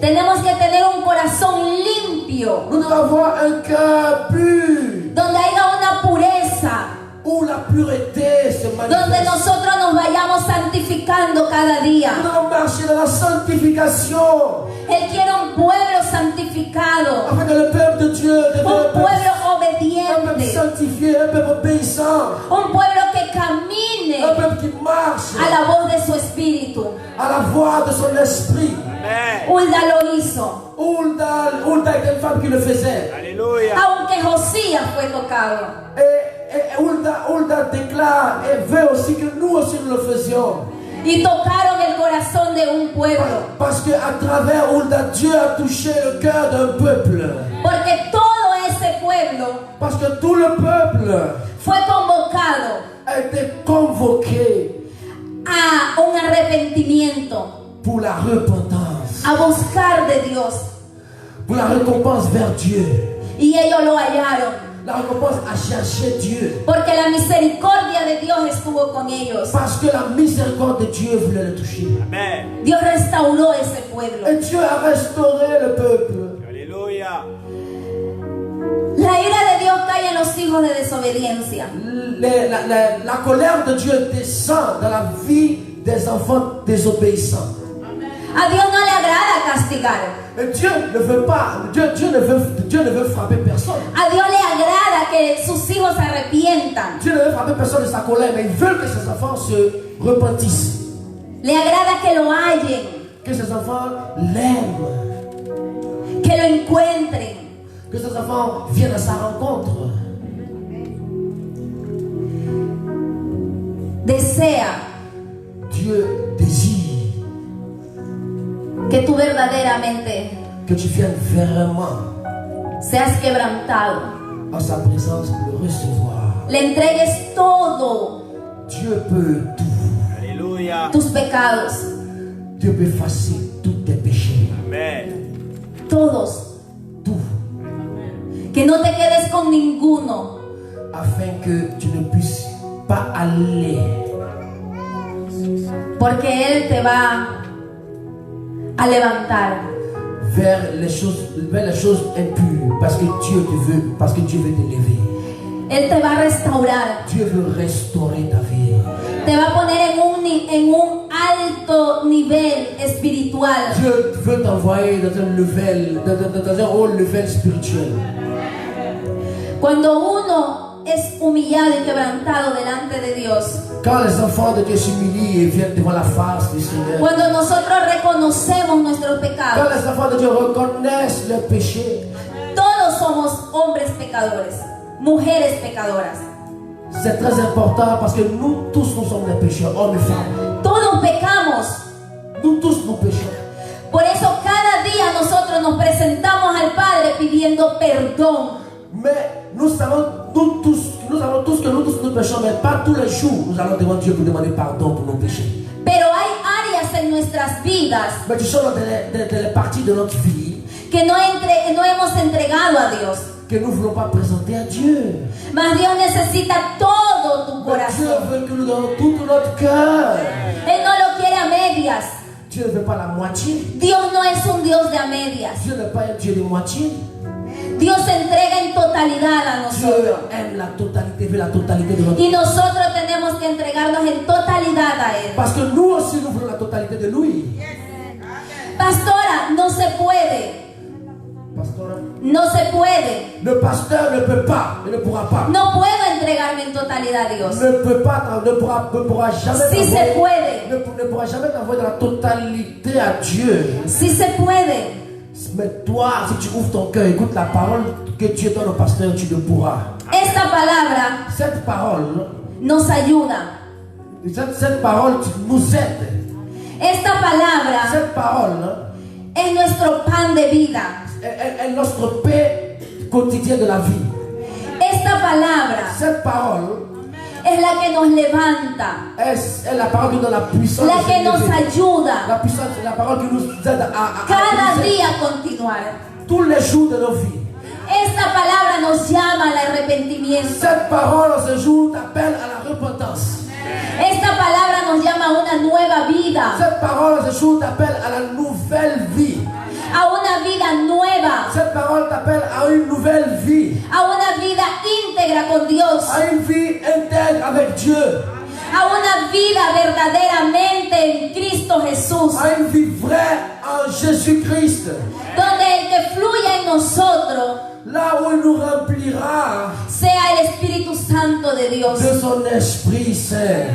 Tenemos que tener un corazón limpio, Nous devons avoir un cœur pur, donde haya una pureza, où la pureté se donde manifeste. nosotros nos vayamos santificando cada Nous día. devons marcher dans la sanctification, Él quiere un pueblo santificado, afin que le peuple de Dieu devienne un un pueblo peuple obediente, sanctifié, un peuple obéissant, un pueblo que un camine peuple qui marche a la voz de su espíritu. à la voix de son esprit. Amen. Hulda lo hizo, Hulda était une femme qui le faisait. Alléluia. aunque Josías fue tocado. Et Hulda déclare et veut aussi que nous aussi nous le faisions. Y tocaron el corazón de un pueblo, Parce qu'à travers Hulda, Dieu a touché le cœur d'un peuple. porque todo ese pueblo Parce que tout le peuple fue convocado a été convoqué a un arrepentimiento, pour la repentance, a buscar de Dios. pour la récompense vers Dieu. Y ellos lo hallaron, La récompense à chercher Dieu. porque la misericordia de Dios estuvo con ellos. Parce que la miséricorde de Dieu voulait le toucher. Amen. Dios restauró ese pueblo. Et Dieu a restauré le peuple. Alléluia. La ira de Dios cae en los hijos de desobediencia. La colère de Dieu descend dans la vie des enfants désobéissants. A Dios no le agrada castigar. Et Dieu ne veut pas, Dieu ne veut frapper personne. A Dios le agrada que sus hijos se arrepientan. Dieu ne veut frapper personne de sa colère, mais il veut que ses enfants se repentissent. Le agrada que lo hallen, Que ses enfants l'aiment. que lo encuentren. Que ses enfants viennent à sa rencontre. Desea Dieu désire que tú verdaderamente que tu viennes vraiment seas quebrantado. en sa présence pour le recevoir. Le entregues todo Dieu peut tout. Alléluia. tus pecados, Dieu peut effacer tous tes péchés. Amen. todos. Tout. Que no te quedes con ninguno. Afin que tu ne puisses pas aller Porque Él te va a levantar. vers les choses impures. Parce que Dieu veut t'élever. Él te va a restaurar. Dieu veut restaurer ta vie. Te va a poner en un alto nivel espiritual. Dieu veut t'envoyer dans un haut level spirituel. Cuando uno es humillado y quebrantado delante de Dios, Quand les enfants de Dieu s'humilient et viennent devant la face du Seigneur. cuando nosotros reconocemos nuestros Quand pecados, les enfants de Dieu reconnaissent leurs péchés. todos somos hombres pecadores, mujeres pecadoras. C'est très important parce que nous tous nous sommes des pécheurs, hommes et femmes. Todos pecamos. Nous tous nous péchons. Por eso cada día nosotros nos presentamos al Padre pidiendo perdón. Mais nous savons tous que nous tous nous péchons, mais pas tous les jours nous allons devant Dieu pour demander pardon pour nos péchés. Pero hay áreas en nuestras vidas Mais tu sors dans les parties de notre vie que no hemos entregado a Dios. que nous ne voulons pas présenter à Dieu. Mas Dios necesita todo tu Mais Dieu corazón. veut que nous donnons tout notre cœur. Él no lo quiere a medias. Dieu ne veut pas la moitié. Dios no es un Dios de a medias. Dieu n'est pas un Dieu de moitié. Dios se entrega en totalidad a Dieu nosotros. aime la totalité, veut la totalité de notre Y nosotros tenemos que entregarnos en totalidad a Él. Parce que nous aussi nous voulons la totalité de lui. Pastora, no se puede. Pasteur, No se puede. le pasteur ne peut pas, il ne pourra pas. No puedo entregarme en totalidad a Dios. Ne pourra jamais Sí se t'envoyer- puede. ne pourra jamais t'envoyer dans la totalité à Dieu. Sí se puede. Mais toi, si tu ouvres ton cœur, écoute la parole que Dieu donne au pasteur, tu le pourras. Esta palabra Cette parole, nos ayuda. cette parole nous aide. Esta palabra Cette parole es nuestro pan de vida. est notre paix quotidienne de la vie. Esta palabra Cette parole es la que nos levanta, est la parole qui donne la puissance. la de que se nos lever. ayuda La puissance, la parole qui nous aide à cada avancer día a continuar. tous les jours de nos vies. Esta palabra nos llama al arrepentimiento. Cette parole en ce jour t'appelle à la repentance. Esta palabra nos llama a una nueva vida, Cette parole en ce jour t'appelle à la nouvelle vie. a una vida nueva, Cette parole t'appelle à une nouvelle vie. a una vida íntegra con Dios, À une vie intègre avec Dieu. a una vida verdaderamente en Cristo Jesús, À une vie vraie en Jésus-Christ. donde el que fluya en nosotros Là où il nous remplira sea el Espíritu Santo de Dios. de son Esprit Saint.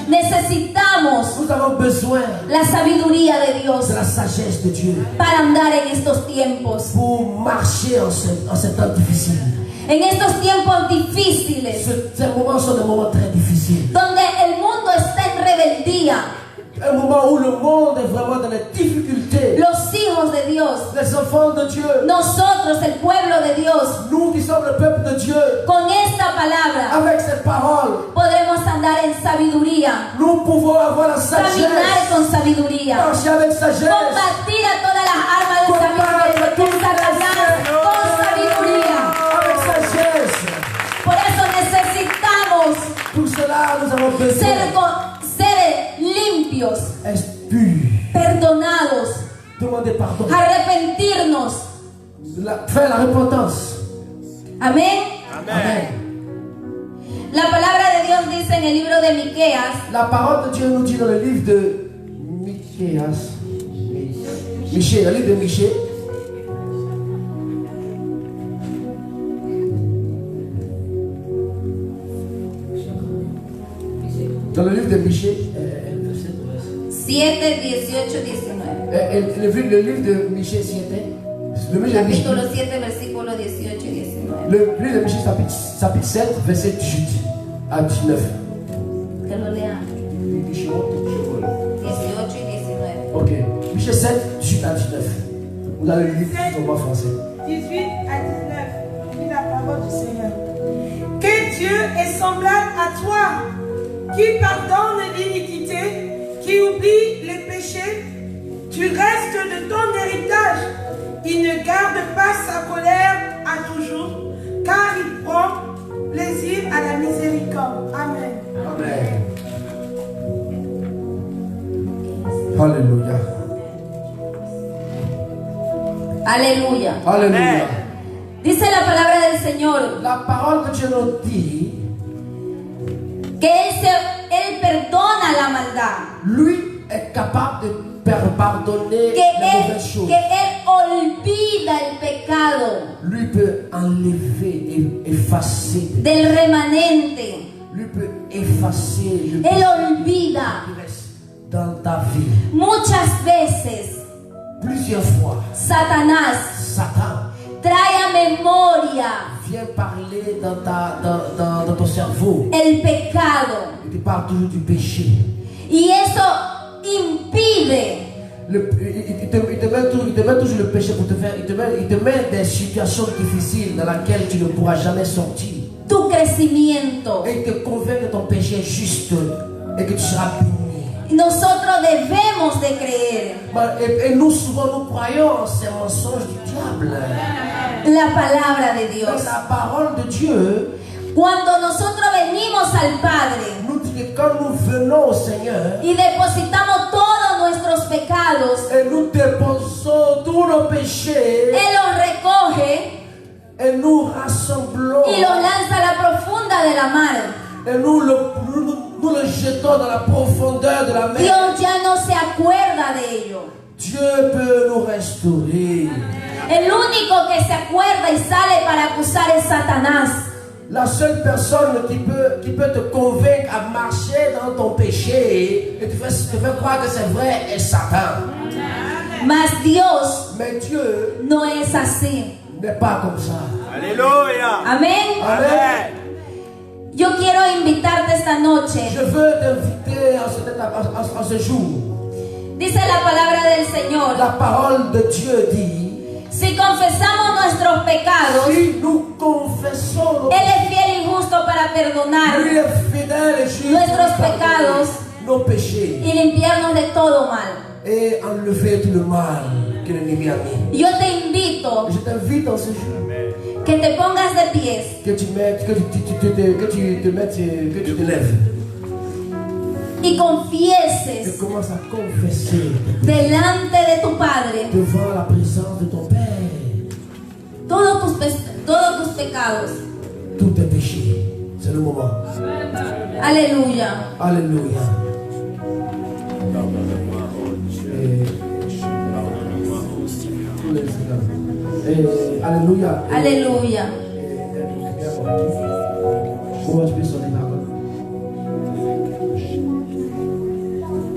Necesitamos Nous avons besoin la sabiduría de de Dios la sagesse de Dieu para andar en estos tiempos. pour marcher en ces temps difficiles. En estos tiempos difíciles, Ces moments sont des moments très difficiles. donde el mundo está en rebeldía, Un moment où le monde est vraiment dans les difficultés. los hijos de Dios, Les enfants de Dieu, nosotros, el pueblo de Dios, nous qui sommes le peuple de Dieu, con esta palabra avec ces paroles, podremos andar en sabiduría, nous pouvons avoir la caminar sagesse, con sabiduría, marcher avec sagesse, combatir a todas las armas de Satanás con sabiduría. avec sagesse. Por eso necesitamos Pour cela, nous avons besoin ser limpios, d'être purs, perdonados, demander pardon, arrepentirnos. faire la repentance. Amén. Amen. La palabra de Dios dice en el libro de Miqueas, La parole de Dieu nous dit dans le livre de Michée, le livre de Michée, dans le livre de Michée, 7, 18, 19. le livre de Michée 7, le livre de Michée, Capítulo 7, versículo 18 y 19. le livre de Michée chapitre 7, verset 18 à 19. Que lo lean. 18 y 19. Ok, Michée 7, 18 à 19. Vous allez le lire en français. 18 à 19, dit la parole du Seigneur. Que Dieu est semblable à toi, qui pardonne l'iniquité, qui oublie les péchés. Tu restes de ton héritage. Il ne garde pas sa colère à toujours, car il prend plaisir à la miséricorde. Amen. Amen. Alléluia. Aleluya. Alléluia. Dice la palabra del Señor La parole de Dieu nous dit, que Él perdona la maldad, lui est capable de pardonner que les mauvaises choses. Él olvida el pecado Lui peut enlever et effacer. del remanente. Lui peut effacer le Él péché olvida. qui reste dans ta vie. Muchas veces Plusieurs fois, Satanás Satan trae a memoria vient parler dans ton cerveau. el pecado Il te parle toujours du péché. y eso impide Il te met toujours le péché pour te faire. Il te met des situations difficiles dans lesquelles tu ne pourras jamais sortir. tu crecimiento. Et il te convainc que ton péché est juste et que tu seras béni. Nosotros debemos de creer Et nous, souvent, nous croyons en ces mensonges du diable. la palabra de Mais Dios. la parole de Dieu Cuando nosotros venimos al Padre nous dit que quand nous venons au Seigneur y depositamos todos nuestros pecados, et nous déposons tous nos péchés Él los recoge et nous rassemblons y los lanza a la profunda de la mar. et nous le jetons dans la profondeur de la mer, Dios ya no se acuerda de ello. Dieu peut nous restaurer. El único que se acuerda y sale para acusar es Satanás. La seule personne qui peut te convaincre à marcher dans ton péché et te faire croire que c'est vrai est Satan. Mas Dios Mais Dieu no es así. n'est pas comme ça. Aleluya. Amén. Amen. Yo quiero invitarte esta noche. Je veux t'inviter en ce jour. Dice la palabra del Señor. La parole de Dieu dit, Si confesamos nuestros pecados, Si nous confessons nos Él es fiel y justo para perdonar Lui est fidèle et juste nuestros pour pardonner pecados nos péchés y limpiarnos de todo mal. et enlever tout le mal que l'ennemi a mis. Yo te invito Je t'invite en ce jour que te pongas de pies que tu te lèves y et confieses commences à confesser delante de tu Padre devant la présence de ton Père todos tus pecados. tous tes péchés. C'est le moment. Aleluya. Alléluia. Alléluia. Aleluya. Comment tu peux sonner là-bas?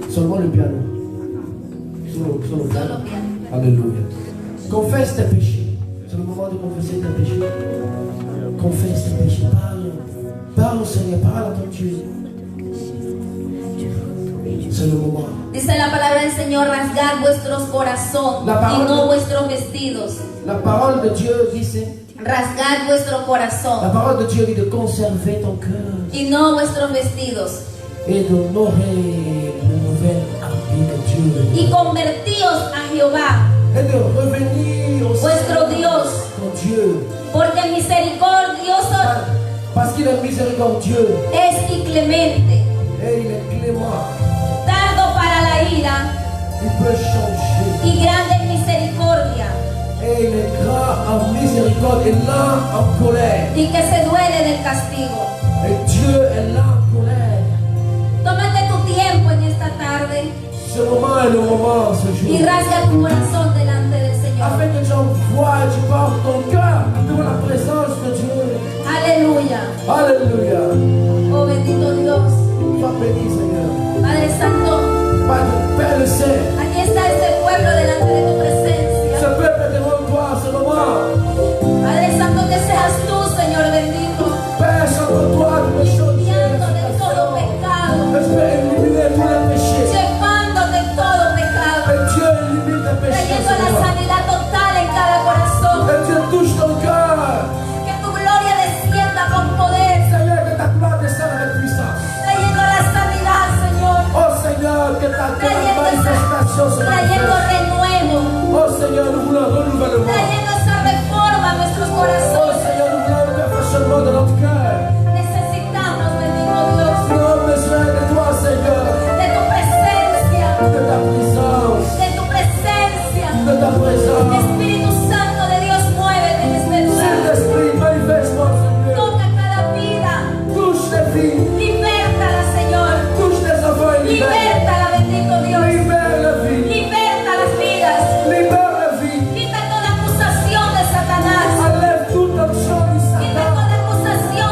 Seulement le piano. Solo le piano. Solo piano. Alléluia. Confesse tes péchés. C'est le moment de confesser tes péchés. Confesse tes péchés. Parle. Parle au Seigneur. Parle à ton Dieu. C'est le moment. Dice la palabra del Señor, rasgad vuestros corazones La palabra- y no vuestros vestidos. La parole de Dieu dit c'est. Rasgad vuestro La corazón parole de Dieu dit de conserver ton cœur y no vuestros vestidos. et d'honorer le nouvel habit de Dieu. Y convertíos a Jehová, Et de revenir au vuestro Seigneur, Dios, ton Dieu. porque misericordioso Parce qu'il est miséricordieux es y clemente, et il est clément. tardo para la ira Il peut changer. y grande en misericordia, Et il est grand en miséricorde et lent en colère. y que se duele del castigo. Et Dieu est lent en colère. Tómate tu tiempo en esta tarde Ce moment est le moment, ce y jour. rasga tu corazón delante del Señor. Afin que tu envoies et tu portes ton cœur devant la présence de Dieu. Aleluya. Alléluia. Oh bendito Dios. Sois béni, Seigneur. Padre Santo, Padre, Père le Saint, aquí está este pueblo delante de tu ce presencia. peuple est devant toi en ce moment. Padre Santo, que seas tú, Señor bendito, Père, chante-toi de mes choses. limpiando de todo pecado, Espère éliminer tous les péchés. llevando de todo pecado, Et Dieu élimine tes péchés. trayendo la Seigneur. sanidad total en cada corazón. Et Dieu touche ton cœur. Que tu gloria descienda con poder, Seigneur, que ta gloire descende avec puissance. trayendo la sanidad, Señor, Oh Seigneur, que ta manifestation se trayendo manifeste. renuevo, Oh Seigneur, nous voulons un renouvellement. trayendo esa reforma a nuestros Oh corazones. Seigneur, nous voulons un perfectionnement de notre cœur. Necesitamos, bendito Dios, Nous avons besoin de toi, Seigneur, de tu presencia, de ta puissance, de tu presencia. de ta présence. Espíritu Santo de Dios, muévete en este lugar. Saint-Esprit, manifeste-toi, Seigneur. Toca cada vida, Touche les filles, libértala, Señor. touche les enfants et libère. Libértala, bendito Dios. Libère la vie, Liberta las vidas. libère la vie. Quita toda acusación de Satanás. Enlève toute option du Quita Satan. toda acusación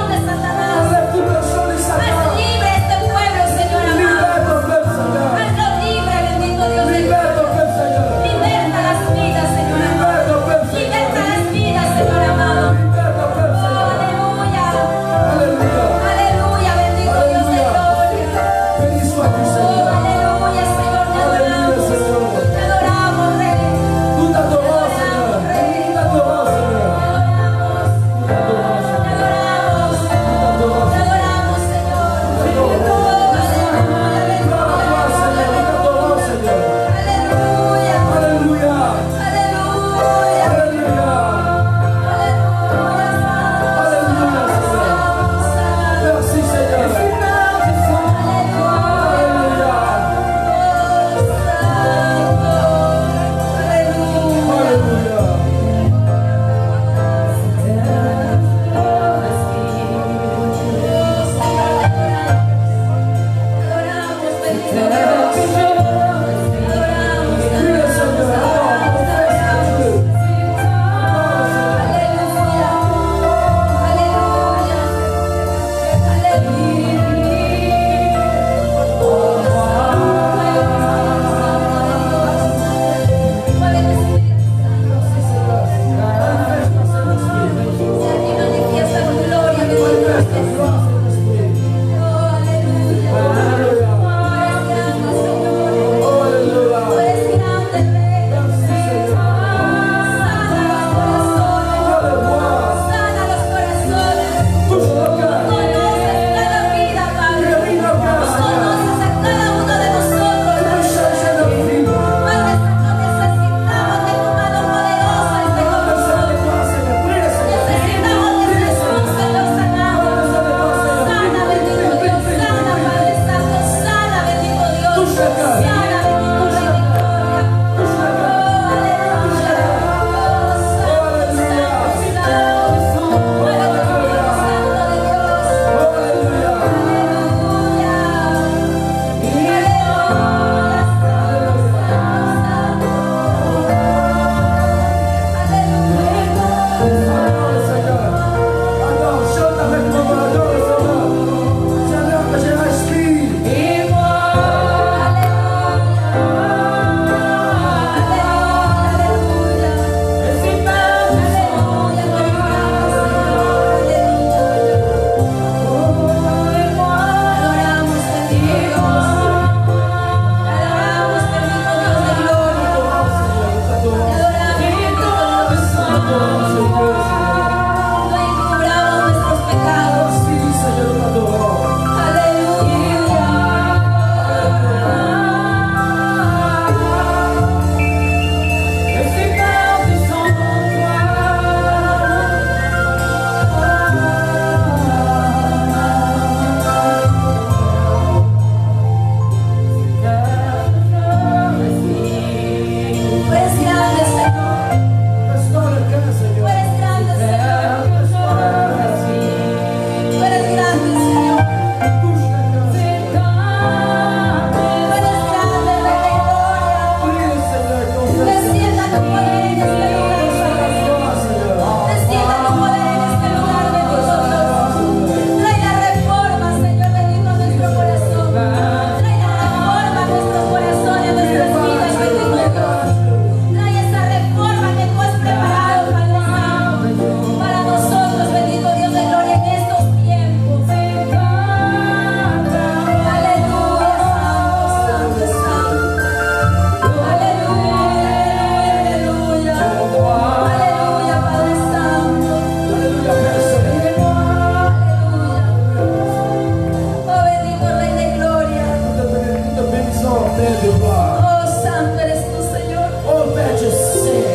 plein de gloire. Oh, santo eres tú, Señor. Oh Père, je sais.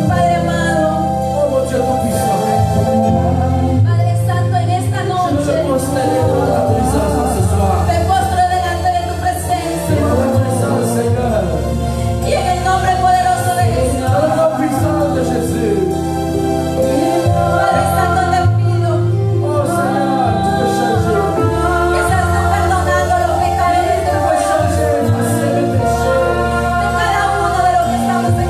Padre amado, Oh mon Dieu tout-puissant. Padre santo, en esta Je me noche prosterne devant ta présence ce soir. me postro delante de tu presencia. Devant ta présence, Seigneur. Y en el nombre poderoso de Jesús, Dans le nom puissant de Jésus. Padre santo, te pido Oh Seigneur, tu peux changer. que seas tú perdonando los pecados de este Tu peux pueblo, changer, effacer le péché. de cada uno de los que estamos en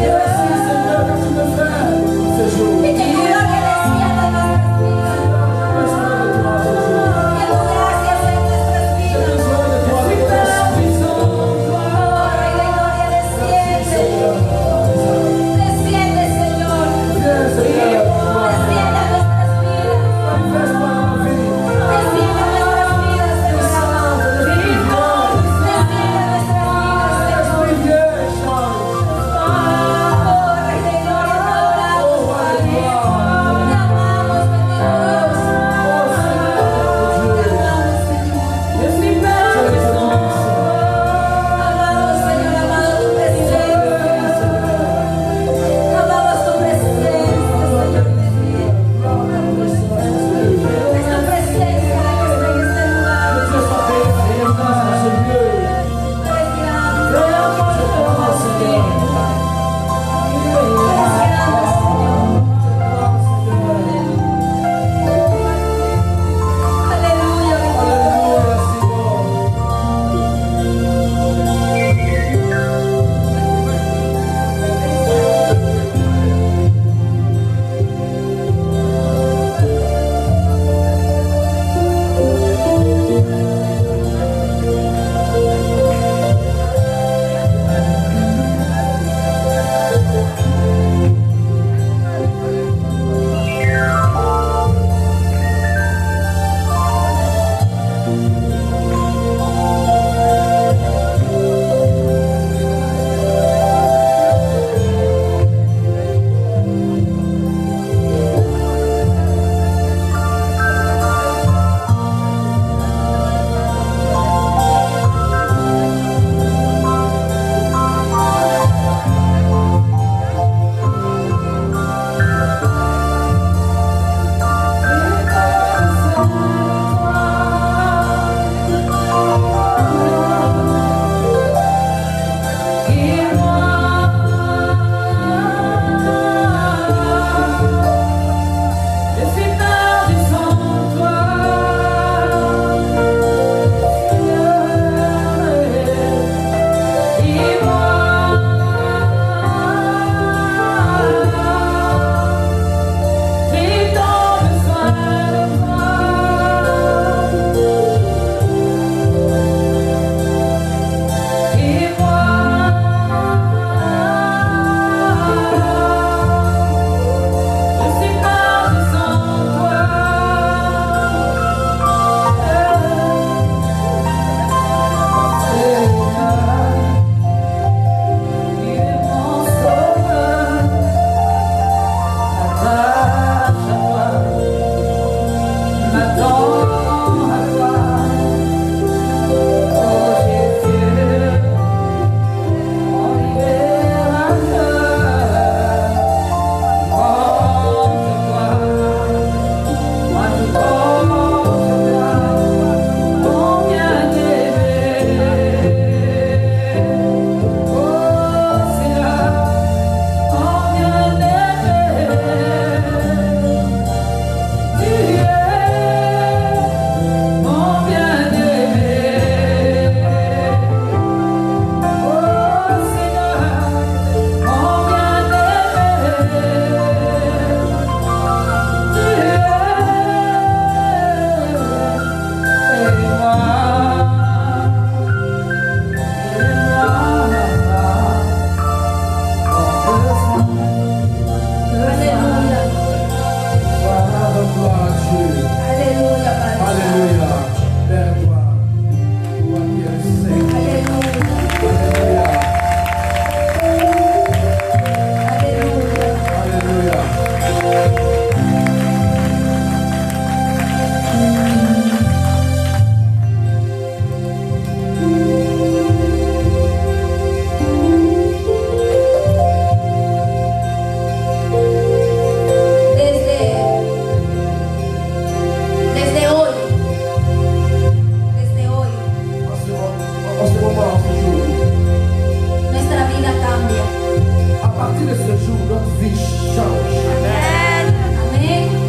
partir de ce jour, notre vie change. Amén.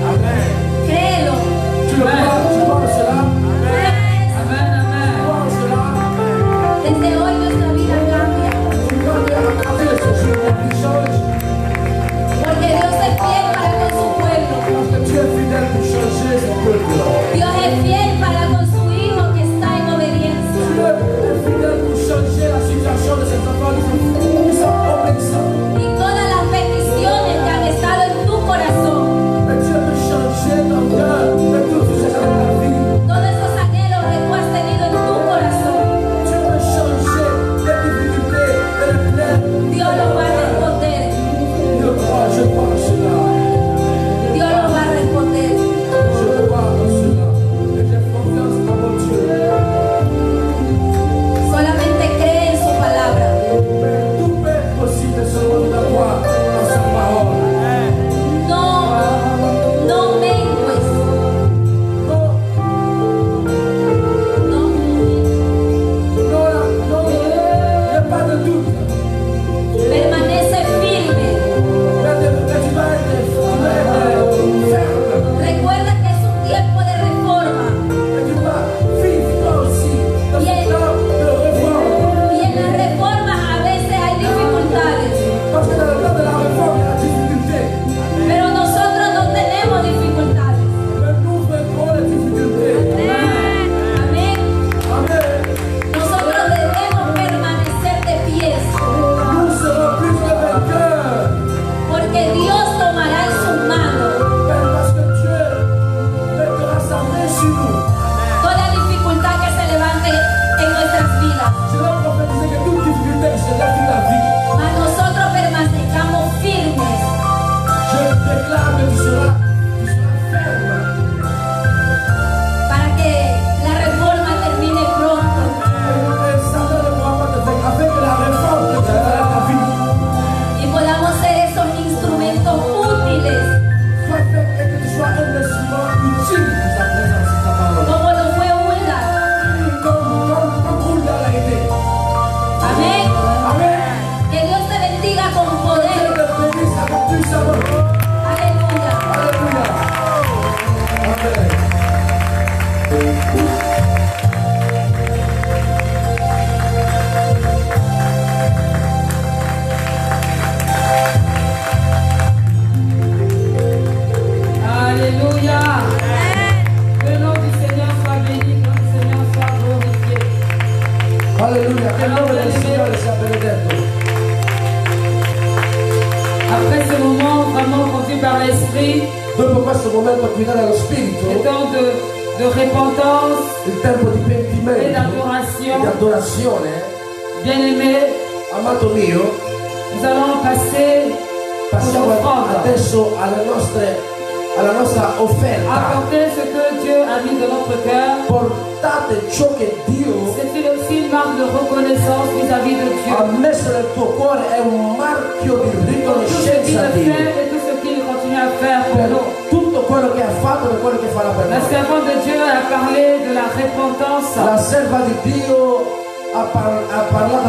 Amen. Créelo. Tu le crois, tu crois en cela? Amen, amen. Tu crois en cela? Desde hoy nuestra vida cambia. Tu crois qu'à partir de ce jour, notre vie change? Porque Dios es fiel para con su pueblo. Parce que tu es fidèle pour changer ce peuple. Dios es fiel para con su hijo que está en Tu obediencia. es fidèle pour changer la situation de ces enfants qui sont obéissants. Y todas las peticiones que han estado en tu corazón, Mais Dieu peut changer ton cœur de tout ce que dans la vie. todos esos anhelos que tú has tenido en tu corazón, Dieu peut changer les difficultés et les plaies. Dios los va a responder. Je crois en cela. Dios los va a responder. Je crois en cela. Et j'ai confiance en mon Dieu. Solamente cree en su palabra. Mais tout est possible seulement de croire en sa parole. No, no mengues. Non, No, non, il n'y a pas de doute. permanece firme. Mais tu vas être ferme. Recuerda que es un tiempo de reforma. Et tu vas vivre toi aussi dans ce temps de réforme. Y en las reformas a veces hay dificultades. Parce que dans le temps de la réforme, il y a la difficulté. Pero nosotros no tenemos dificultades. Mais nous vaincrons les difficultés. Amén. Amen. Nosotros debemos permanecer de pies. Nous serons plus que vainqueurs. Porque Dios tomará en sus manos Parce que Dieu mettra sa main sur nous. toda dificultad que se levante en nuestras vidas. Je vais prophétiser que toute difficulté qui se lève dans ta vie, Mas nosotros permanezcamos firmes je déclare que tu seras ferme. para que la reforma termine pronto. Et Satan ne pourra pas te vaincre. Afin que la réforme que tu feras dans ta vie Y podamos ser esos instrumentos útiles soit faite et que tu sois un instrument utile pour sa présence et sa parole. como lo fue Hulda. Comme Hulda l'a été. Amén. Amen. Que Dios te bendiga con Dieu poder. te bénisse avec puissamment. Aleluya. Alléluia. Amen. Alléluia. Que le nom du Seigneur soit béni, que le Seigneur soit glorifié. Alléluia. Che il nome del Signore sia benedetto. Après ce moment vraiment conduit par l'Esprit, Dopo questo momento guidato dallo le Spirito, temps de repentance il tempo di et pentimento e d'adoration, di adorazione, bien-aimés, amato mio, nous allons passer passiamo aux offrandes. adesso alla nostra offerta. Apporter ce que Dieu a mis dans notre cœur. Portate ciò che Dio C'est aussi une marque de reconnaissance vis-à-vis de Dieu. ha messo nel tuo cuore, è un marchio di Pour tout ce qu'il riconoscenza a a Dio. fait et tout ce qu'il continue à faire pour Per nous. tutto quello che ha fatto e quello che farà per La noi. servante de Dieu a parlé de la repentance. La serva di Dio ha parlato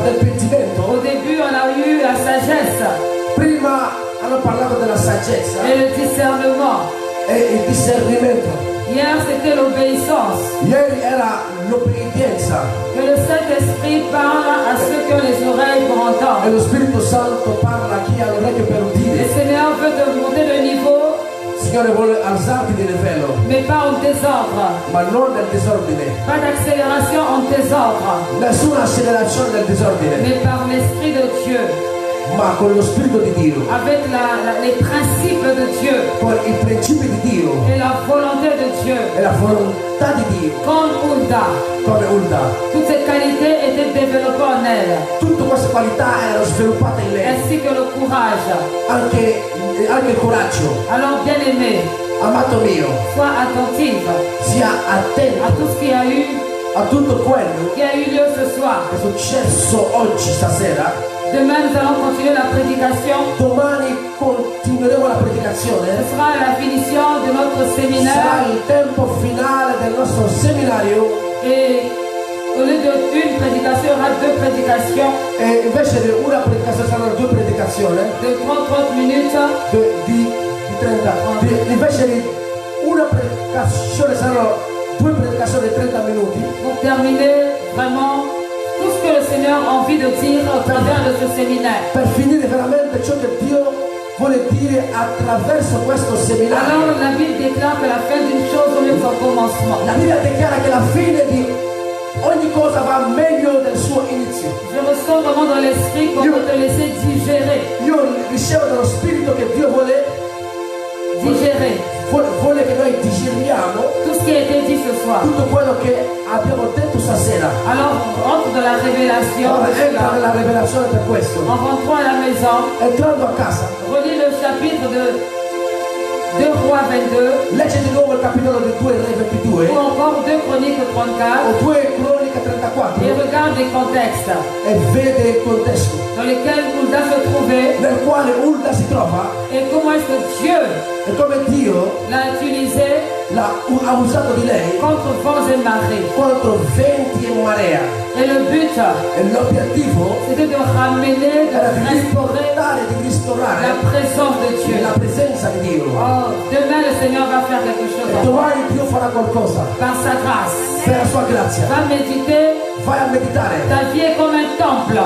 del pentimento. Au début, on a eu la sagesse Prima hanno parlato della saggezza et le discernement. e il discernimento. Hier, c'était l'obéissance. Ieri era l'obbedienza Que le Saint-Esprit parle à ceux qui ont les oreilles pour e entendre. lo Spirito Santo parla a chi ha l'orecchio per Le udire. Seigneur veut te monter le niveau, Il Signore vuole alzarti di livello, mais pas en désordre. ma non nel disordine. Pas d'accélération en désordre, Nessuna accelerazione nel disordine, mais par l'Esprit de Dieu. ma con lo Spirito di Dio, Avec les principes de Dieu con i principi di Dio et la volonté de Dieu. e la volontà di Dio, Comme Hulda, come Hulda. toutes ces qualités étaient développées en elle, Tutte queste qualità erano sviluppate in lei, ainsi que le courage. anche il coraggio. Alors, bien-aimé, Amato mio, sois attentive sia à attento tout ce qui a eu lieu ce soir. che è successo oggi, stasera. Demain, nous allons continuer la prédication. Domani continueremo la Ce predicazione. sera la finition de notre Sarà séminaire. il tempo finale del nostro seminario. Et au lieu d'une prédication, il y aura deux prédication e invece di una predicazione saranno due predicazioni de 30 minutes. di 30. Invece di una predicazione saranno due predicazioni di 30 minuti. Pour terminer vraiment tout ce que le Seigneur a envie de dire au travers de ce séminaire. Per finire veramente ciò che Dio vuole dire attraverso questo seminario. Alors la Bible déclare que la fin d'une chose vaut mieux que son commencement. La Bibbia dichiara che la fine di ogni cosa va meglio del suo inizio. Je ressens vraiment dans l'esprit qu'on peut te laisser digérer. Io ricevo dallo Spirito che Dio vuole che noi digeriamo tout ce qui a été dit ce soir. tutto quello che abbiamo detto stasera. Alors entre dans la révélation. Ora entra nella rivelazione per questo. En rentrant à la maison, Entrando a casa, relis le chapitre de 2 Rois 22 legge di nuovo il capitolo di 2 Re 22 ou encore 2 Chroniques 34 o 2 Croniche 34 et regarde les contextes e vede il contesto dans lesquels Hulda se trouvait nel quale Hulda si trova et comment est-ce que Dieu e come Dio l'a utilisé ha usato di lei contre vents et marées. contro venti e marea. Et le but, E l'obiettivo c'était de ramener, de era di restaurer riportare, di ristorare la présence de Dieu. la presenza di Dio. Oh, demain le Seigneur va faire quelque chose E domani Dio farà qualcosa par sa grâce. per la sua grazia. Va méditer, Vai a meditare. ta vie est comme un temple.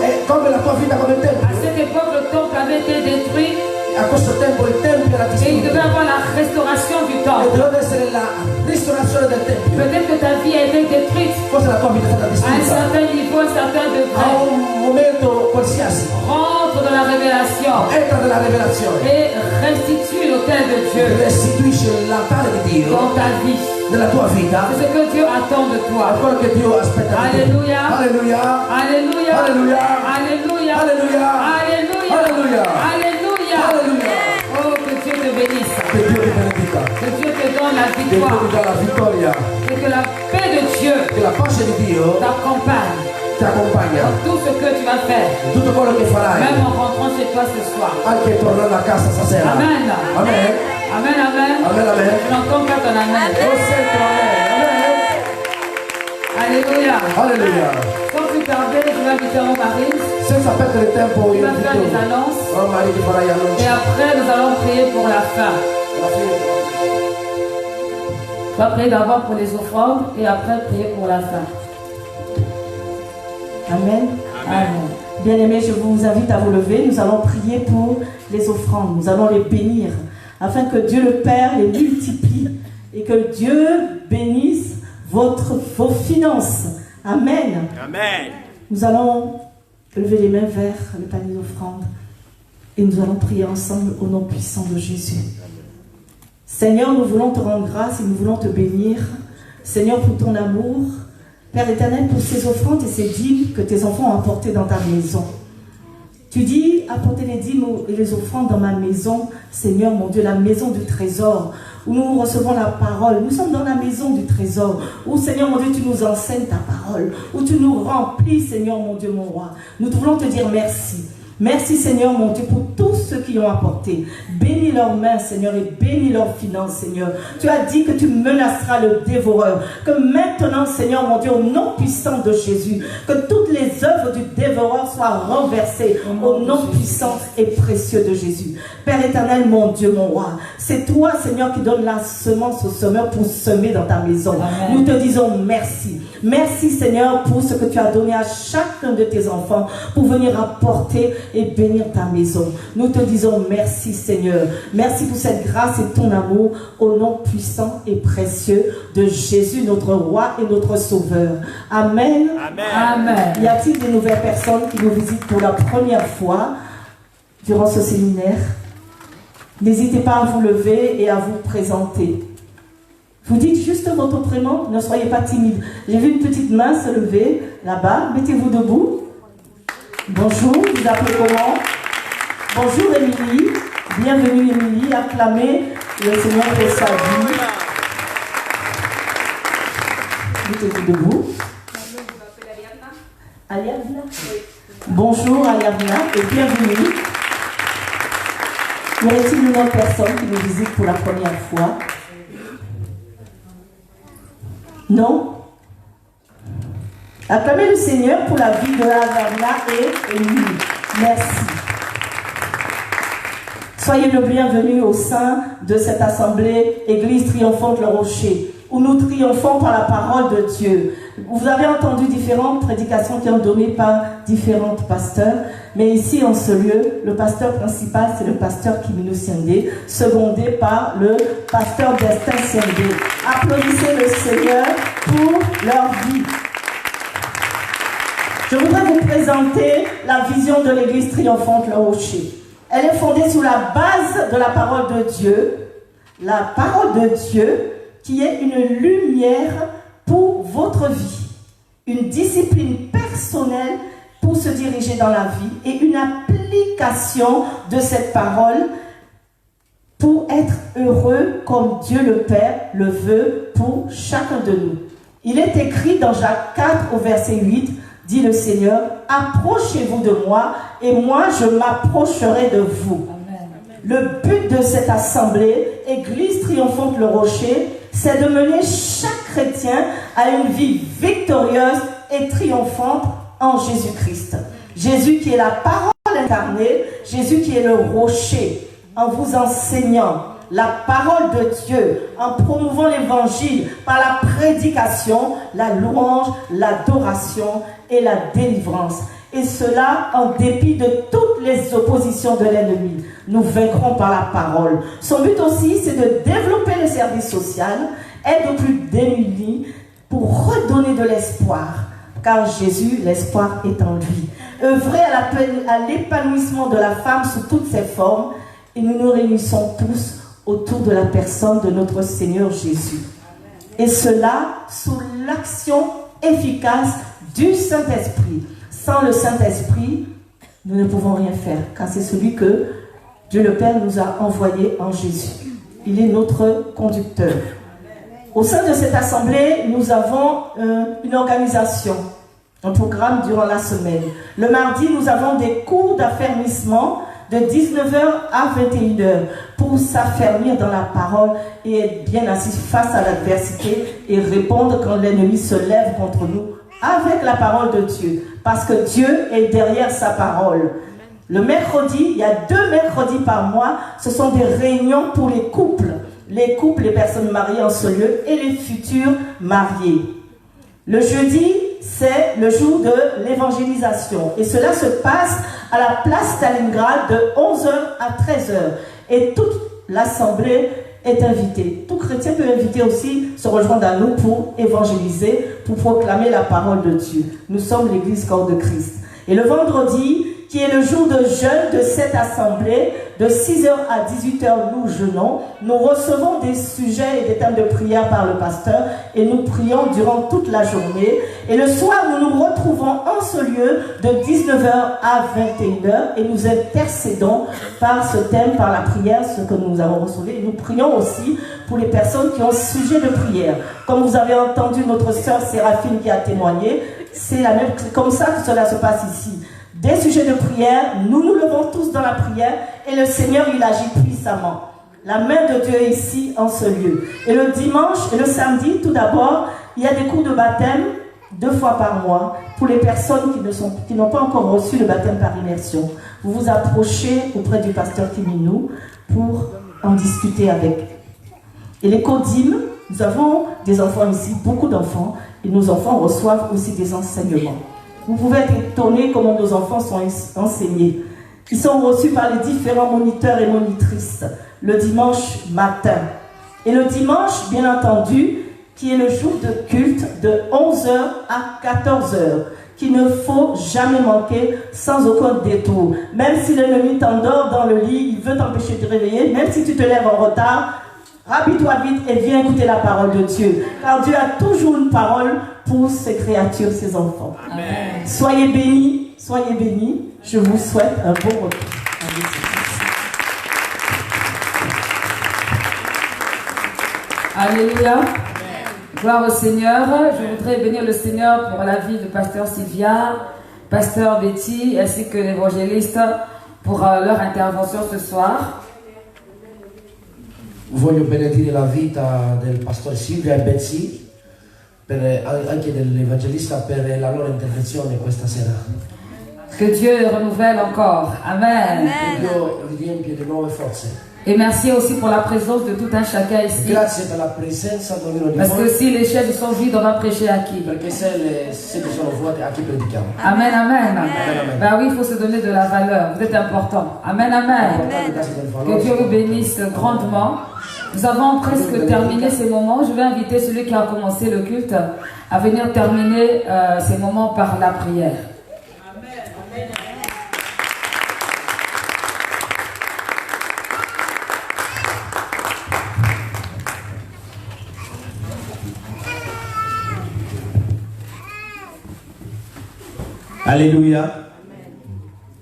È come la tua vita come À tempio. cette époque, le temple avait été détruit A questo tempo il tempio era et il devait distrutto. avoir la restauration du E temple. doveva essere la ristorazione del tempio. Peut-être que ta vie a été détruite Forse la tua vita è stata à un distrutta. certain niveau, à un certain A degré. un momento qualsiasi. Rentre dans la révélation Entra nella rivelazione. et restitue l'autel de Dieu Restituisce l'altare di Dio dans ta vie. nella tua vita. C'est ce que Dieu attend de È toi. quello che Dio aspetta da te. Alleluia. Alleluia. Alléluia. Alleluia. Alléluia. Alleluia. Alléluia. Alleluia. Alléluia. Alleluia. Oh, que Dieu te bénisse. Che Dio ti benedica. Que Dieu te donne la Che Dio ti victoire. dà la vittoria. Et que la paix de Dieu Che la pace di Dio t'accompagne ti accompagna. dans tout ce que tu vas faire. Tutto quello che farai. Même en rentrant chez toi ce soir. Anche tornando a casa stasera. Amen. Amen. Amen, amen. Amen, amen. Je n'entends pas ton amen. Lo sento, amen. Alléluia. Alleluia. Sans plus tarder, je vais inviter Marie. Senza perdere tempo Tu io vas faire des annonces. Maria ti farà gli annunci. Et après, nous allons prier pour la fin. Alla fine. Tu vas prier d'abord pour les offrandes et après prier pour la fin. Amen. Amen. Bien-aimés, je vous invite à vous lever. Nous allons prier pour les offrandes. Nous allons les bénir afin que Dieu le Père les multiplie et que Dieu bénisse vos finances. Amen. Amen. Nous allons lever les mains vers le panier d'offrandes et nous allons prier ensemble au nom puissant de Jésus. Seigneur, nous voulons te rendre grâce et nous voulons te bénir. Seigneur, pour ton amour. Père éternel, pour ces offrandes et ces dîmes que tes enfants ont apportées dans ta maison. Tu dis, apportez les dîmes et les offrandes dans ma maison, Seigneur mon Dieu, la maison du trésor, où nous recevons la parole. Nous sommes dans la maison du trésor, où Seigneur mon Dieu, tu nous enseignes ta parole, où tu nous remplis, Seigneur mon Dieu, mon roi. Nous voulons te dire merci. Merci Seigneur mon Dieu pour tous ceux qui ont apporté. Bénis leurs mains Seigneur et bénis leurs finances Seigneur. Tu as dit que tu menaceras le dévoreur. Que maintenant Seigneur mon Dieu au nom puissant de Jésus, que toutes les œuvres du dévoreur soient renversées au nom puissant et précieux de Jésus. Père éternel mon Dieu mon roi, c'est toi Seigneur qui donne la semence au semeur pour semer dans ta maison. Amen. Nous te disons merci. Merci Seigneur pour ce que tu as donné à chacun de tes enfants pour venir apporter et bénir ta maison. Nous te disons merci Seigneur. Merci pour cette grâce et ton amour au nom puissant et précieux de Jésus, notre roi et notre sauveur. Amen. Amen. Amen. Y a-t-il de nouvelles personnes qui nous visitent pour la première fois durant ce séminaire? N'hésitez pas à vous lever et à vous présenter. Vous dites juste votre prénom, ne soyez pas timide. J'ai vu une petite main se lever là-bas. Mettez-vous debout. Bonjour, vous appelez comment? Bonjour Émilie. Bienvenue Émilie. Acclamez le Seigneur pour sa vie. Mettez-vous debout. Aliavna. Bonjour Aliavna et bienvenue. Y aurait-il une autre personne qui nous visite pour la première fois? Non? Acclamez le Seigneur pour la vie de Averna et Émilie. Merci. Soyez le bienvenu au sein de cette assemblée Église triomphante Le Rocher, où nous triomphons par la parole de Dieu. Vous avez entendu différentes prédications qui ont donné par différents pasteurs, mais ici en ce lieu, le pasteur principal c'est le pasteur Kimino Siendé, secondé par le pasteur Destin Siendé. Applaudissez le Seigneur pour leur vie. Je voudrais vous présenter la vision de l'Église triomphante Le Rocher. Elle est fondée sur la base de la parole de Dieu, la parole de Dieu qui est une lumière pour votre vie, une discipline personnelle pour se diriger dans la vie et une application de cette parole pour être heureux comme Dieu le Père le veut pour chacun de nous. Il est écrit dans Jacques 4 au verset 8, dit le Seigneur, approchez-vous de moi et moi je m'approcherai de vous. Amen. Le but de cette assemblée, Église triomphante Le Rocher, c'est de mener chaque chrétien à une vie victorieuse et triomphante en Jésus-Christ. Jésus qui est la parole incarnée, Jésus qui est le rocher, en vous enseignant la parole de Dieu, en promouvant l'évangile par la prédication, la louange, l'adoration et la délivrance. Et cela en dépit de toutes les oppositions de l'ennemi. Nous vaincrons par la parole. Son but aussi, c'est de développer le service social, aide aux plus démunis pour redonner de l'espoir. Car Jésus, l'espoir est en lui. Œuvrer à l'épanouissement de la femme sous toutes ses formes. Et nous nous réunissons tous autour de la personne de notre Seigneur Jésus. Et cela sous l'action efficace du Saint-Esprit. Sans le Saint-Esprit, nous ne pouvons rien faire, car c'est celui que Dieu le Père nous a envoyé en Jésus. Il est notre conducteur. Au sein de cette assemblée, nous avons une organisation, un programme durant la semaine. Le mardi, nous avons des cours d'affermissement de 19h à 21h pour s'affermir dans la parole et être bien assis face à l'adversité et répondre quand l'ennemi se lève contre nous avec la parole de Dieu, parce que Dieu est derrière sa parole. Le mercredi, il y a 2 mercredis par mois, ce sont des réunions pour les couples, les personnes mariées en ce lieu et les futurs mariés. Le jeudi, c'est le jour de l'évangélisation et cela se passe à la place Stalingrad de 11h à 13h et toute l'assemblée est invité. Tout chrétien peut inviter aussi, se rejoindre à nous pour évangéliser, pour proclamer la parole de Dieu. Nous sommes l'église corps de Christ. Et le vendredi, qui est le jour de jeûne de cette assemblée, de 6h à 18h, nous jeûnons. Nous recevons des sujets et des thèmes de prière par le pasteur et nous prions durant toute la journée. Et le soir, nous nous retrouvons en ce lieu de 19h à 21h et nous intercédons par ce thème, par la prière, ce que nous avons reçu. Et nous prions aussi pour les personnes qui ont sujet de prière. Comme vous avez entendu notre sœur Séraphine qui a témoigné, c'est la même, comme ça que cela se passe ici. Des sujets de prière, nous nous levons tous dans la prière et le Seigneur, il agit puissamment. La main de Dieu est ici, en ce lieu. Et le dimanche et le samedi, tout d'abord, il y a des cours de baptême 2 fois par mois pour les personnes qui n'ont pas encore reçu le baptême par immersion. Vous vous approchez auprès du pasteur Kimino pour en discuter avec. Et les codimes, nous avons des enfants ici, beaucoup d'enfants, et nos enfants reçoivent aussi des enseignements. Vous pouvez être étonné comment nos enfants sont enseignés. Ils sont reçus par les différents moniteurs et monitrices le dimanche matin. Et le dimanche, bien entendu, qui est le jour de culte de 11h à 14h, qu'il ne faut jamais manquer sans aucun détour. Même si l'ennemi t'endort dans le lit, il veut t'empêcher de te réveiller, même si tu te lèves en retard, rhabille-toi vite et viens écouter la parole de Dieu. Car Dieu a toujours une parole pour ses créatures, ses enfants. Amen. Soyez bénis, soyez bénis. Je vous souhaite un bon retour. Alléluia. Gloire au Seigneur. Je voudrais bénir le Seigneur pour la vie de pasteur Sylvia, pasteur Betty, ainsi que l'évangéliste pour leur intervention ce soir. Voglio benedire la vita del pastor Silvia e Betsy anche dell'Evangelista per la loro intervenzione questa sera. Que Dieu renouvelle encore. Amen. Che Dio riempie di nuove forze. Et merci aussi pour la présence de tout un chacun ici. Grazie per la presenza di ognuno di Parce que voi. si les chaises sont vides, on va prêcher à qui? Perché se le sedi sono vuote, a chi predichiamo? Amen, amen. Amen. Bah oui, il faut se donner de la valeur. Vous êtes important. Amen, amen. Que Dieu vous bénisse grandement. Nous avons presque terminé ces moments. Je vais inviter celui qui a commencé le culte à venir terminer ces moments par la prière. Alléluia.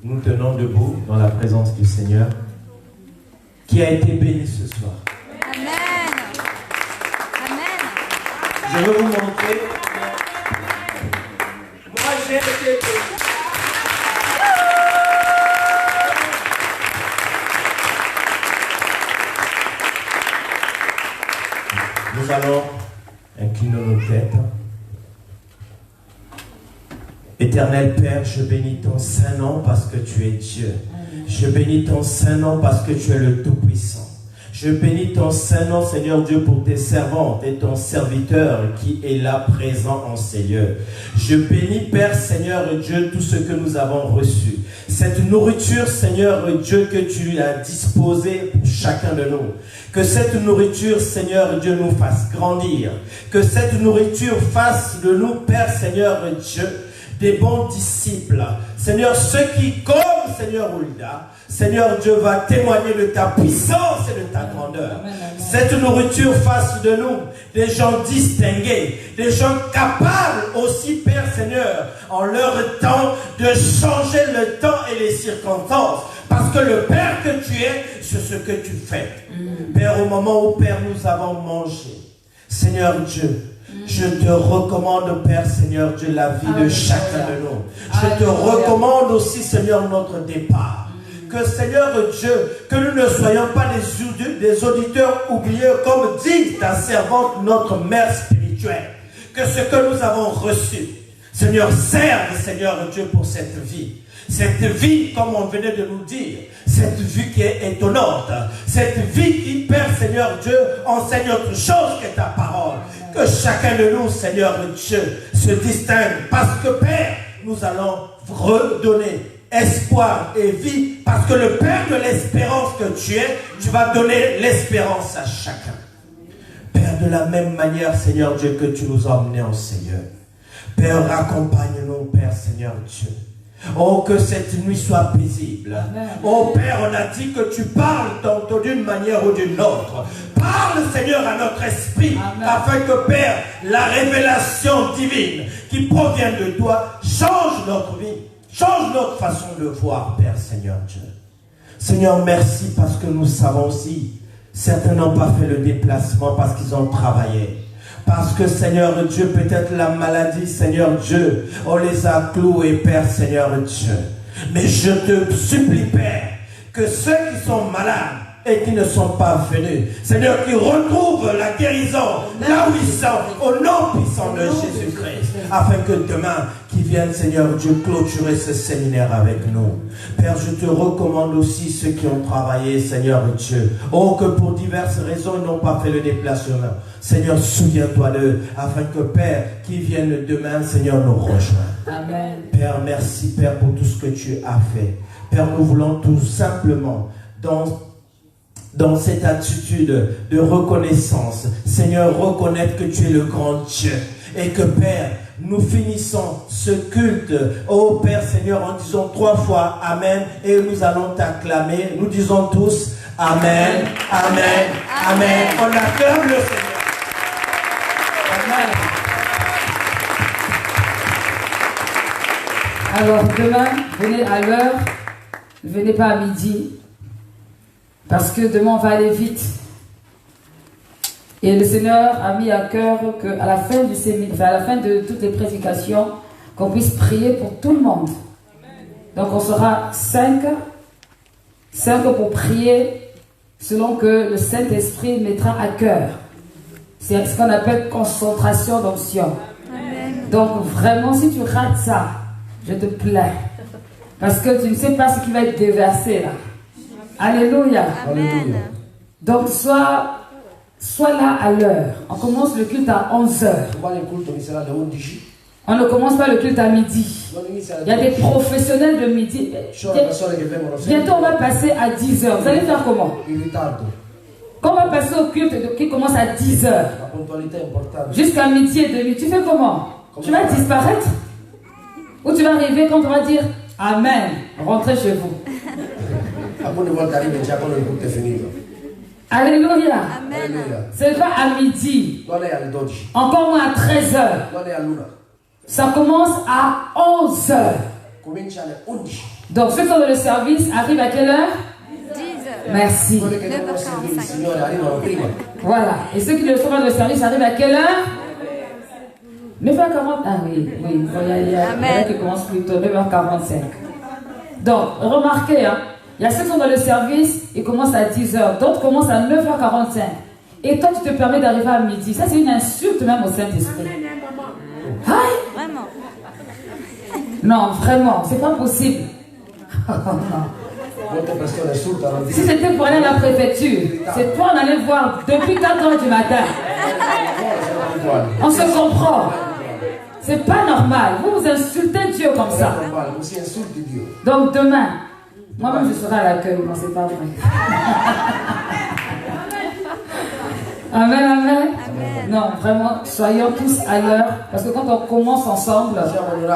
Nous tenons debout dans la présence du Seigneur qui a été béni ce soir. Amen. Amen. Je veux vous montrer. Moi j'ai été béni. Nous allons incliner nos têtes. Éternel Père, je bénis ton saint nom parce que tu es Dieu. Je bénis ton saint nom parce que tu es le Tout-Puissant. Je bénis ton saint nom, Seigneur Dieu, pour tes servantes et ton serviteur qui est là présent en ces lieux. Je bénis, Père, Seigneur Dieu, tout ce que nous avons reçu. Cette nourriture, Seigneur Dieu, que tu as disposée pour chacun de nous. Que cette nourriture, Seigneur Dieu, nous fasse grandir. Que cette nourriture fasse de nous, Père, Seigneur Dieu, des bons disciples. Seigneur, ceux qui, comme Seigneur Hulda, Seigneur Dieu, va témoigner de ta puissance et de ta grandeur. Amen, amen. Cette nourriture fasse de nous des gens distingués, des gens capables aussi, Père Seigneur, en leur temps, de changer le temps et les circonstances. Parce que le Père que tu es, c'est ce que tu fais. Père, au moment où, Père, nous avons mangé, Seigneur Dieu, je te recommande, Père Seigneur Dieu, la vie de chacun de nous. Je te recommande aussi, Seigneur, notre départ. Que, Seigneur Dieu, que nous ne soyons pas des auditeurs oubliés, comme dit ta servante, notre mère spirituelle. Que ce que nous avons reçu, Seigneur, serve, Seigneur Dieu, pour cette vie. Cette vie, comme on venait de nous dire, cette vie qui est étonnante, cette vie qui, Père Seigneur Dieu, enseigne autre chose que ta parole. Que chacun de nous, Seigneur Dieu, se distingue. Parce que, Père, nous allons redonner espoir et vie. Parce que le Père de l'espérance que tu es, tu vas donner l'espérance à chacun. Père, de la même manière, Seigneur Dieu, que tu nous as emmenés en Seigneur. Père, accompagne-nous, Père Seigneur Dieu. Oh, que cette nuit soit paisible. Oh Père, on a dit que tu parles tantôt d'une manière ou d'une autre. Parle, Seigneur, à notre esprit. Amen. Afin que, Père, la révélation divine qui provient de toi change notre vie, change notre façon de voir, Père Seigneur Dieu. Seigneur, merci parce que nous savons aussi, certains n'ont pas fait le déplacement parce qu'ils ont travaillé. Parce que, Seigneur Dieu, peut-être la maladie, Seigneur Dieu, on les a cloués, Père, Seigneur Dieu. Mais je te supplie, Père, que ceux qui sont malades et qui ne sont pas venus, Seigneur, qui retrouvent la guérison là où ils sont, au nom puissant de Jésus-Christ, afin que demain, qu'ils viennent, Seigneur Dieu, clôturer ce séminaire avec nous. Père, je te recommande aussi ceux qui ont travaillé, Seigneur Dieu. Oh, que pour diverses raisons, ils n'ont pas fait le déplacement. Seigneur, souviens-toi d'eux, afin que, Père, qu'ils viennent demain, Seigneur, nous rejoindre. Amen. Père, merci, Père, pour tout ce que tu as fait. Père, nous voulons tout simplement, dans cette attitude de reconnaissance, Seigneur, reconnaître que tu es le grand Dieu. Et que, Père, nous finissons ce culte, oh Père Seigneur, en disant 3 fois Amen, et nous allons t'acclamer. Nous disons tous Amen, Amen, Amen. On acclame le Seigneur. Amen. Alors demain, venez à l'heure, ne venez pas à midi, parce que demain on va aller vite. Et le Seigneur a mis à cœur qu'à la fin du séminaire, à la fin de toutes les prédications, qu'on puisse prier pour tout le monde. Donc on sera 5 pour prier selon que le Saint-Esprit mettra à cœur. C'est ce qu'on appelle concentration d'onction. Donc vraiment, si tu rates ça, je te plains. Parce que tu ne sais pas ce qui va être déversé là. Alléluia. Alléluia. Donc sois là à l'heure. On commence le culte à 11h. Domani il culto inizierà alle 11. On ne commence pas le culte à midi. Non inizia alle Il y a des 12. professionnels de midi. Ci sono persone che vengono Bientôt on va passer à 10h. Vous allez faire comment? in ritardo. Quand on va passer au culte qui commence à 10h La puntualità è importante. jusqu'à midi et demi, tu fais comment? Tu vas disparaître? Ou tu vas arriver quand on va dire Amen, rentrez chez vous. Alcune volte arrivi già quando il culto è finito. Alléluia. Alleluia. C'est pas à midi, Non è alle 12, encore moins à 13h. non è all'1. Ça commence à 11h. Comincia alle 11. Donc ceux qui ont le service arrivent à quelle heure? 10h. Merci. Quelli che devono servire il Signore arrivano prima. Voilà. Et ceux qui ne sont pas dans le service arrivent à quelle heure? 9h40. Ah oui, oui. Il y a qui commence plus tôt, 9h45. Donc, remarquez, hein, il y a ceux qui sont dans le service, ils commencent à 10h. D'autres commencent à 9h45. Et toi, tu te permets d'arriver à midi. Ça, c'est une insulte même au Saint-Esprit. Aïe! Vraiment. Non, vraiment, c'est pas possible. Molte persone insultano Si c'était pour aller à la préfecture, c'est toi, on allait voir depuis 4h du matin. On se comprend. C'est pas normal. Vous insultez Dieu comme ça. Così insulti Dio. Donc demain, moi-même je serai à l'accueil. Non, c'est pas vrai. Amen, amen. Non, vraiment, soyons tous à l'heure. Parce que quand on commence ensemble,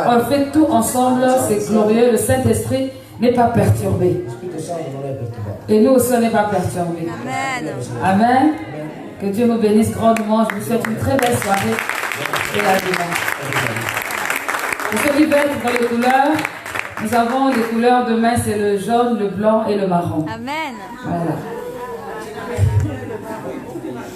on fait tout ensemble, c'est glorieux. Le Saint-Esprit n'est pas perturbé. Lo Spirito Santo non è perturbato. Et nous aussi, on n'est pas perturbés. Amen. Amen. Que Dieu nous bénisse grandement. Je vous souhaite une très belle soirée. Et à dimanche. Pour ceux qui veulent dans les couleurs, nous avons les couleurs demain, c'est le jaune, le blanc et le marron. Amen. Voilà.